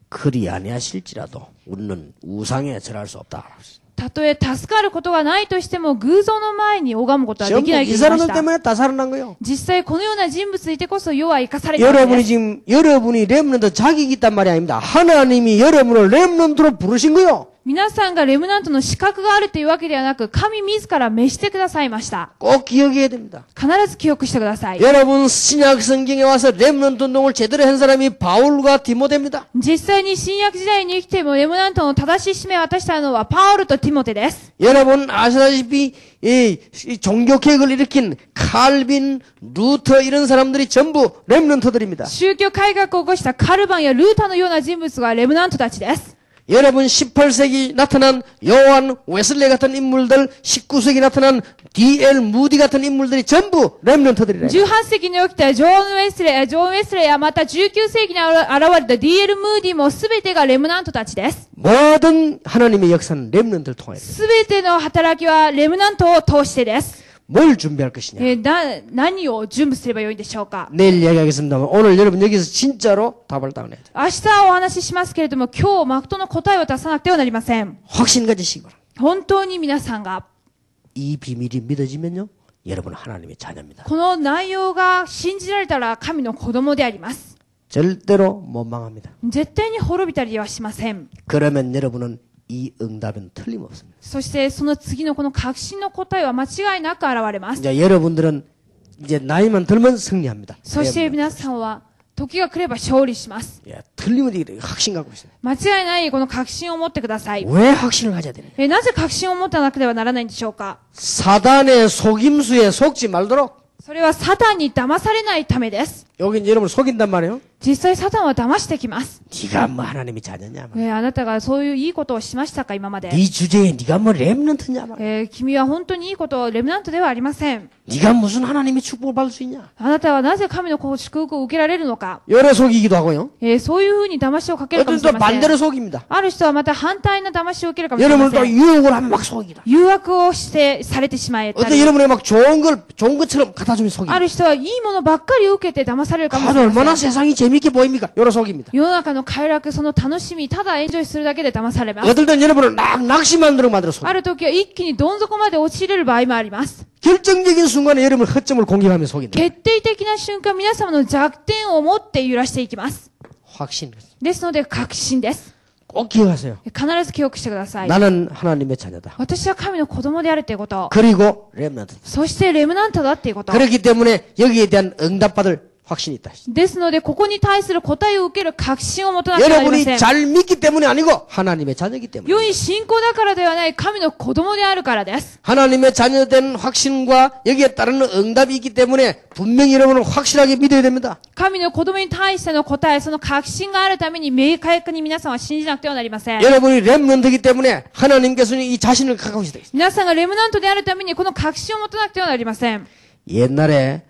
그리 아니하실지라도 우리는 우상에 절할 수 없다. たとえ助かることがないとしても、偶像の前に拝むことはでき 전부 ないと 이 言いまし 사람들 た。 때문에 다 살아난 거예요. 実際このような人物いてこそ世は生かされているん 여러분이 です。 지금 여러분이 렘넌트 자격이 있단 말이 아닙니다. 하나님이 여러분을 렘넌트로 부르신 거요. 皆さんがレムナントの資格があるというわけではなく、神自ら召してくださいました。 꼭 기억해야 됩니다. 必ず記憶してください。 여러분 신약 성경에 와서 렘넌트 운동을 제대로 한 사람이 바울과 디모데입니다. 実際に新約時代に生きてもレムナントの正しい使命を果たしたのはパウルとティモテです。 여러분 아시다시피 이 종교개혁을 일으킨 칼빈, 루터 이런 사람들이 전부 렘넌트들입니다. 宗教改革を起こしたカルバンやルーターのような人物がレムナントたちです。 여러분 18세기 나타난 요한 웨슬레 같은 인물들, 19세기 나타난 D.L. 무디 같은 인물들이 전부 렘넌트들이래요. 18世紀に起きたジョン・ウェスレーやまた19世紀に現れた D.L. ムーディもすべてがレムナントたちです。 모든 하나님의 역사는 렘넌트를 통하여 すべての働きはレムナントを通してです。 뭘 준비할 것이냐. 何を準備すればよいんでしょうか。 내일 이야기하겠습니다만 오늘 여러분 여기서 진짜로 답을 따내야 돼요. 明日お話ししますけれども、今日誠の答えを出さなくてはなりません。 확신 가지시고 本当に皆さんが 이 비밀이 믿어지면요. 여러분은 하나님의 자녀입니다. この内容が信じられたら神の子供であります。 절대로 못 망합니다. 絶対に滅びたりはしません。 그러면 여러분은 이 응답은 틀림없습니다. そしてその次のこの確信の答えは間違いなく現れます。 이제 여러분들은 이제 나이만 들면 승리합니다. そして皆さんは時が来れば勝利します。 예, 틀림없이 확신 갖고 있어요. 間違いないこの確信を持ってください。 왜 확신을 가져야 되느냐? なぜ確信を持たなくてはならないんでしょうか。 사단의 속임수에 속지 말도록. それはサタンに騙されないためです。 여기 여러분을 속인단 말이에요. 実際サタンは騙してきます。 네가 뭐 하나님의 자녀냐? あなたがそういういいことをしましたか今まで。 네 주제에 네가 뭐 렘넌트냐? 君は本当にいいことをレムナントではありません。 네가 무슨 하나님의 축복을 받을 수 있냐? あなたはなぜ神の祝福を受けられるのか。 여러 속이기도 하고요. そういうふうに騙しをかけるかも 어떤 しれ 또 ません。 반대로 속입니다. ある人はまた反対な騙しを受けるかもしれま 여러분을 せ 또 ん。 유혹을 하면 막 속이다. 誘惑をされてしまえた 어떤 り。 여러분이 막 좋은 것처럼 갖다 주면 あ 속입니다. る人はいいものばっかりを受けて騙されるかもし 아주 れませ 얼마나 ん。 세상이 재밌게 보입니까? 여러 속입니다. 世の中の快楽、その楽しみ、ただエンジョイするだけで騙されます。 어떨 땐 여러분을 낙심 만들어 속입니다. ある時は一気にどん底まで陥れる場合もあります。 결정적인 순간에 여러분 허점을 공격하며 속인다. 決定的な瞬間、皆様の弱点を持って揺らしていきます。 확신. ですので、確信です。 꼭 기억하세요. 必ず記憶してください。 나는 하나님의 자녀다. 私は神の子供であるということ。 그리고 렘넌트. そしてレムナントだっていうこと。 그렇기 때문에 여기에 대한 응답받을 확신이 있다. ですので、ここに対する答えを受ける確信を持たなければなりませ 여러분이 ん。 잘 믿기 때문이 아니고 하나님의 자녀이기 때문에. 良い信仰だからではない神の子供であるからです。 하나님의 자녀된 확신과 여기에 따르는 응답이 있기 때문에 분명히 여러분은 확실하게 믿어야 됩니다. 神の子供に対しての答え、その確信があるために明確に皆さんは信じなくてはなりません。 여러분이 렘넌트이기 때문에 하나님께서는 이 자신을 갖고 계시다. 皆さんがレムナントであるためにこの確信を持たなくてはなりません。 옛날에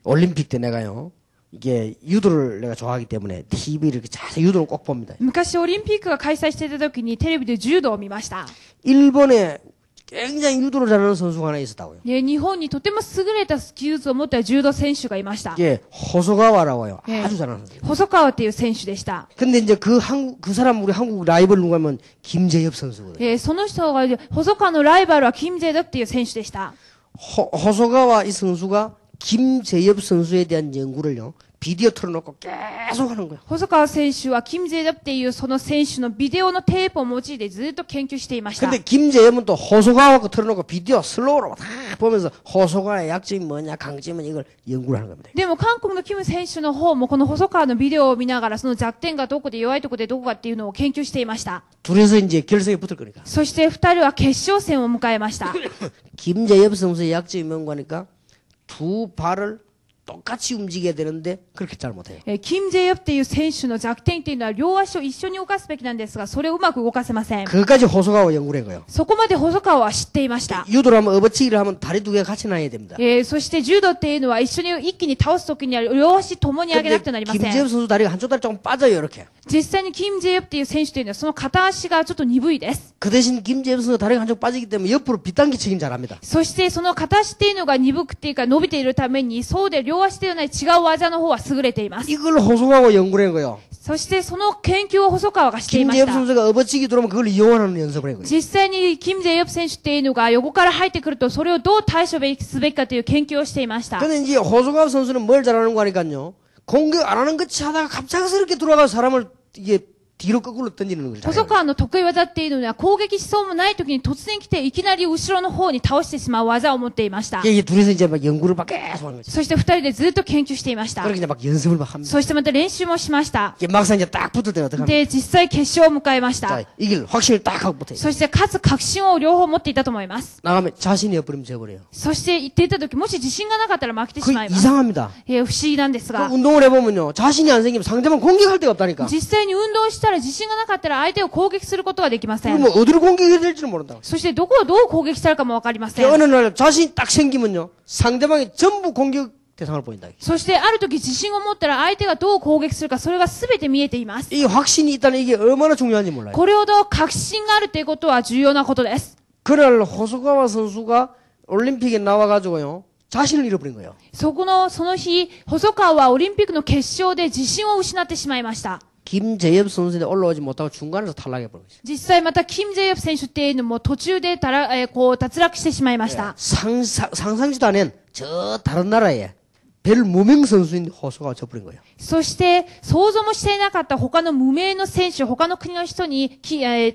올림픽 때 내가요. 이게 유도를 내가 좋아하기 때문에 TV 이렇게 자세히 유도를 꼭 봅니다. 昔オリンピックが開催していた時にテレビで柔道を見ました。 일본에 굉장히 유도를 잘하는 선수가 하나 있었다고요. 日本にとても優れた技術を持った柔道選手がいました。 예, 호소가와라고요. 예. 아주 잘하는 선수. 細川っていう選手でした。 근데 이제 그 사람 우리 한국 라이벌 누구냐면 김재엽 선수거든요. その人が、細川のライバルは金正德っていう選手でした。 호소가와 이 선수가 김재엽 선수에 대한 연구를요. 비디오 틀어놓고 계속 하는 거예요. 細川選手は金正德っていうその選手のビデオのテープを用いてずっと研究していました。 근데 김재엽은 또 호소가와 거 틀어놓고 비디오 슬로우로 다 보면서 호소가의 약점이 뭐냐 강점이 뭐냐 이걸 연구를 하는 겁니다. でも韓国のキム選手の方もこの細川のビデオを見ながらその弱点がどこで弱いところでどこかっていうのを研究していました。 둘이서 이제 결승에 붙을 거니까. そして二人は決勝戦を迎えました。 김재엽 선수의 약점이 뭔가 하니까 두 발을 똑같이 움직여야 되는데 그렇게 잘 못해요. 金正ヨっていう選手の弱点っていうのは両足を一緒に動かすべきなんですがそれをうまく動かせません。 그것까지 호소가와 연구를 한 거예요. そこまで細川は知っていました。 유도를 하면 업어치기를 하면 다리 두 개가 같이 나야 됩니다. そして柔道っていうのは一緒に一気に倒すときには両足ともに上げなくてはなりません。 김재엽 선수 다리가 한쪽 다리 조금 빠져요 이렇게. 実際に金正ヨっていう選手というのはその片足がちょっと鈍いです。 그 대신 김재엽 선수 다리가 한쪽 빠지기 때문에 옆으로 빗당기 치긴 잘합니다. そしてその片足っていうのが鈍くっていうか伸びているためにそうで両足ではない違う技の方は優れています。 이걸 호소가와 연구를 한 거예요. そしてその研究を細川がしていまし 김재엽 た。 선수가 업어치기 들어오면 그걸 이용하는 연습을 한 거예요. 実際に金正ヨ選手っていうのが横から入ってくるとそれをどう対処すべきかという研究をしていました。 근데 이제 호소가 선수는 뭘 잘하는 거 하니까요. 공격 안 하는 것이 하다가 갑작스럽게 들어가서 사람을 이게 뒤로 거꾸로 던지는 거죠. 細川の得意技っていうのは攻撃しそうもない時に突然来ていきなり後ろの方に倒してしまう技を持っていました。 이게 둘이서 이제 막 연구를 막 계속 하는 거죠. そして二人でずっと研究していました。 그렇게 이제 막 연습을 막 합니다. そしてまた練習もしました。 이게 막상 이제 딱 붙을 때 어떻게 합니까? で、実際決勝を迎えました。 자, 이길 확신을 딱 하고 붙어요. そして勝つ確信を両方持っていたと思います。 나가면 자신이 없으면 져버려요. そして行っていた時もし自信がなかったら負けてし 그 まいます。 이상합니다. 不思議なんです 그 が、 운동을 해보면요. 자신이 안 생기면 상대방 공격할 데가 없다니까. 実際に運動したら自信がなかったら相手を攻撃することができませ 그리고 ん。 뭐 어디로 공격해야 될지는 모른다. そしてどこをどう攻撃したらかもわかりませ 어느 ん。 날 자신이 딱 생기면요. 상대방이 전부 공격 대상을 보인다. そしてある時自信を持ったら相手がどう攻撃するかそれが全て見えています。 이 확신이 있다는 이게 얼마나 중요한지 몰라요. これほど確信があるということは重要なことです。 그날 호소가와 선수가 올림픽에 나와가지고요. 자신을 잃어버린 거예요. その日、細川はオリンピックの決勝で自信を失ってしまいました。 김재엽 선수한테 올라오지 못하고 중간에서 탈락해버린 거죠. 実際また金正ヨ選手っていうのも途中で脱落してしまいました。 상상지도 않은 저 다른 나라에 별 무명 선수인 호소가가 져버린 거예요. そして想像もしていなかった他の無名の選手、他の国の人に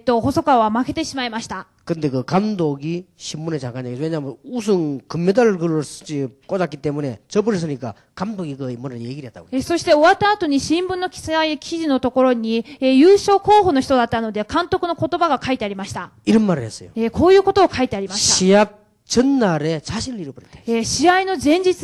細川は負けてしまいました。 근데 그 감독이 신문에 잠깐 얘기해서 왜냐면 우승 금메달을 그걸 꽂았기 때문에 져버렸으니까 감독이 그 뭐라 얘기를 했다고요. そして終わった後に新聞の記事のところに、優勝候補の人だったので監督の言葉が書いてありました。 이런 말을 했어요. こういうことを書いてありました。 시합 전날에 자신을 잃어버렸다. 試合の前日、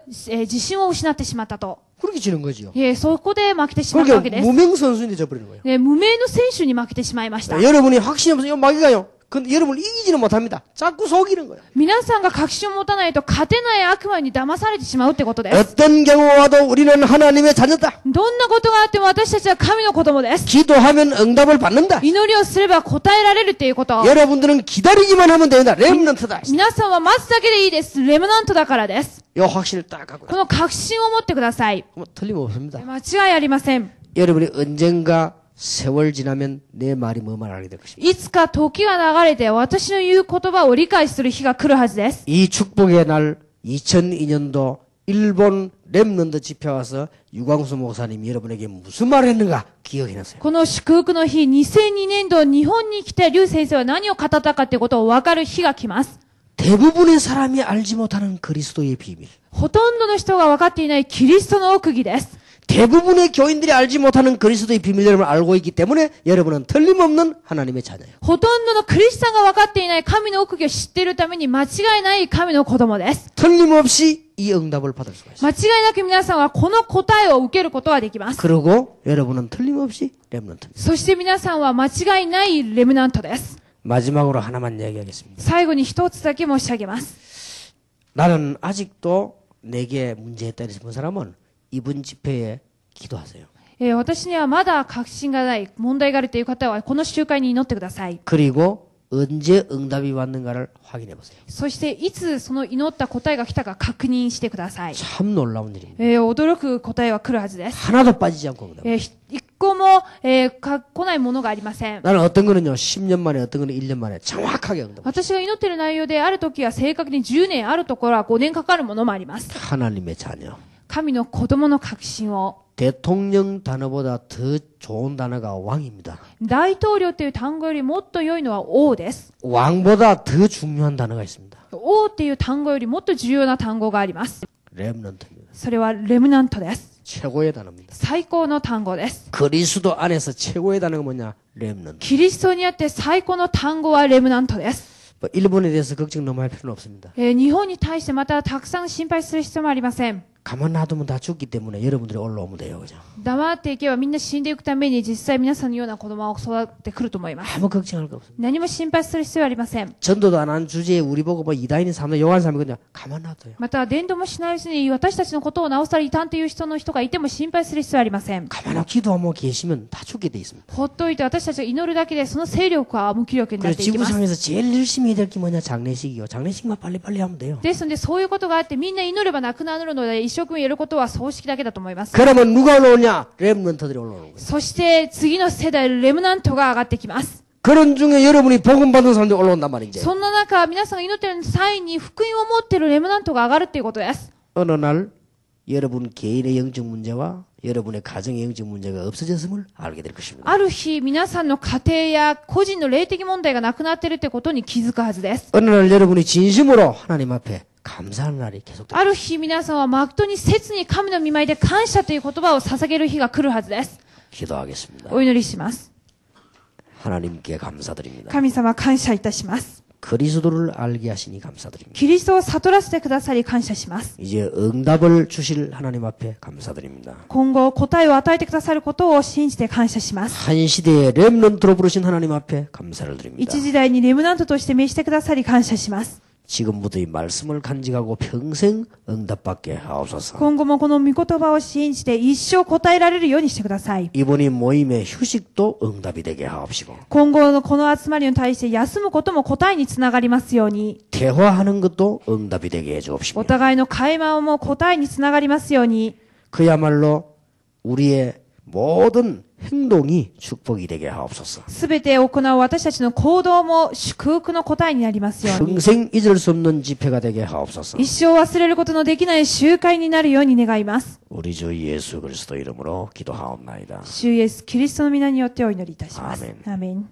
自信を失ってしまったと。 그렇게 지는 거죠. そこで負けてしまったわけ 그렇게 です。 무명 선수인데 져버리는 거예요. 無名の選手に負けてしまいました。 여러분이 확신이 없으면 마귀가요. 근데 여러분을 이기지는 못합니다. 자꾸 속이는 거예요. 皆さんが確信を持たないと勝てない悪魔に騙されてしまうってことです。 어떤 경우가 와도 우리는 하나님의 자녀다. どんなことがあっても私たちは神の子供です。 기도하면 응답을 받는다. 祈りをすれば答えられるっていうこと。 여러분들은 기다리기만 하면 된다. 렘넌트다. 皆さんは待つだけでいいです。レムナントだからです。 요 확신을 딱 갖고 この確信を持ってください。 뭐 틀림없습니다. 間違いありません。 여러분이 언젠가 세월 지나면 내 말이 뭐 말하게 될 것입니다. いつか時が流れて私の言う言葉を理解する日が来るはずです。 이 축복의 날 2002년도 일본 렘넌트 집회 와서 유광수 목사님이 여러분에게 무슨 말을 했는가 기억해놨어요. この祝福の日、2002年度日本に来た劉先生は何を語ったかってことを分かる日が来ます。 대부분의 사람이 알지 못하는 그리스도의 비밀. ほとんどの人が分かっていないキリストの奥義です。 대부분의 교인들이 알지 못하는 그리스도의 비밀 여러분 알고 있기 때문에 여러분은 틀림없는 하나님의 자녀예요. ほとんどのクリスチャンが分かっていない神の奥義を知っているために間違いない神の子供です。 틀림없이 이 응답을 받을 수가 있어요. 間違いなく皆さんはこの答えを受けることができます。 그리고 여러분은 틀림없이 렘넌트입니다. そして皆さんは間違いないレムナントです。 마지막으로 하나만 얘기하겠습니다. 最後に一つだけ申し上げます。 나는 아직도 내게 문제 있다 싶은 사람은 이번 집회에 기도하세요. 私にはまだ確信がない、問題があるという方は、この集会に祈ってください。 그리고 언제 응답이 왔는가를 확인해 보세요. そして、いつその祈った答えが来たか確認してください。 참 놀라운 일입니다. 驚く答えは来るはずです。 하나도 빠지지 않고 응답. 一個も、来ないものがありません。 나는 어떤 거는요 10년 만에 어떤 거는 1년 만에 정확하게 응답. 私が祈っている内容であるときは正確に10年あるところは5年かかるものもあります。 하나님의 자녀. 神の子供の確信を。 대통령 단어보다 더 좋은 단어가 왕입니다. 大統領という単語よりもっと良いのは王です。 왕보다 더 중요한 단어가 있습니다. 王っていう単語よりもっと重要な単語があります。 렘넌트입니다. それはレムナントです。 최고의 단어입니다. 最高の単語です。 그리스도 안에서 최고의 단어가 뭐냐? 렘넌트. キリストにあって最高の単語はレムナントです。 뭐 일본에 대해서 걱정 너무 할 필요는 없습니다. 日本に対してまたたくさん心配する必要もありません。 가만 놔두면 다 죽기 때문에 여러분들이 올라오면 돼요. 그죠? 黙っていけばみんな死んでいくために実際皆さんのような子供を育ってくると思います。 아무 걱정할 거 없습니다. 何も心配する必要はありません。 전도도 안 한 주제에 우리 보고 뭐 이단인 사람들 요한 사람이거든요. 가만 놔둬요. また伝道もしないうちに私たちのことをなおさら異端という人がいても心配する必要はありません。 가만 놔 기도하면 계시면 다 죽게 돼 있습니다. ほっといて私たちが祈るだけでその勢力は無気力になっ 그래서 ていきます。 지구상에서 제일 열심히 해야 될 게 뭐냐? 장례식이요. 장례식만 빨리빨리 하면 돼요. ですのでそういうことがあってみんな祈ればなくなるので一生懸命やることは葬式だけだと思います。 그러면 누가 올라오냐? 렘넌트들이 올라오는 거예요. そして次の世代レムナントが上がってきます。 그런 중에 여러분이 복음 받은 사람들이 올라온단 말이지. そんな中皆さんが祈っている際に福音を持っているレムナントが上がるということです。 어느 날 여러분 개인의 영적 문제와 여러분의 가정의 영적 문제가 없어졌음을 알게 될 것입니다. ある日皆さんの家庭や個人の霊的問題がなくなっているということに気づくはずです。 어느 날 여러분이 진심으로 하나님 앞에 감사하는 날이 계속됩니다. ある日皆さんは誠に切に神の御前で感謝という言葉を捧げる日が来るはずです。 기도하겠습니다. お祈りします。 하나님께 감사드립니다. 神様感謝いたします。 그리스도를 알게 하시니 감사드립니다. キリストを悟らせてくださり感謝します。 이제 응답을 주실 하나님 앞에 감사드립니다. 今後答えを与えてくださることを信じて感謝します。 한 시대에 렘넌트로 부르신 하나님 앞에 감사를 드립니다. 一時代にレムナントとして召してくださり感謝します。 지금부터 이 말씀을 간직하고 평생 응답받게 하옵소서. 今後もこの御言葉を信じて一生答えられるようにしてください。 이번이 모임의 휴식도 응답이 되게 하옵시고 今後のこの集まりに対して休むことも答えにつながりますように、 대화하는 것도 응답이 되게 お 해주옵시고 互いの会話も答えにつながりますように、 그야말로 우리의 모든 행동이 축복이 되게 하옵소서. すべて行う私たちの行動も祝福の答えになりますように、 평생 잊을 수 없는 집회가 되게 하옵소서. 一生忘れることのできない集会になるように願います。 우리 주 예수 그리스도 이름으로 기도하옵나이다. 主イエスキリストの皆によってお祈りいたします。アーメンアーメン。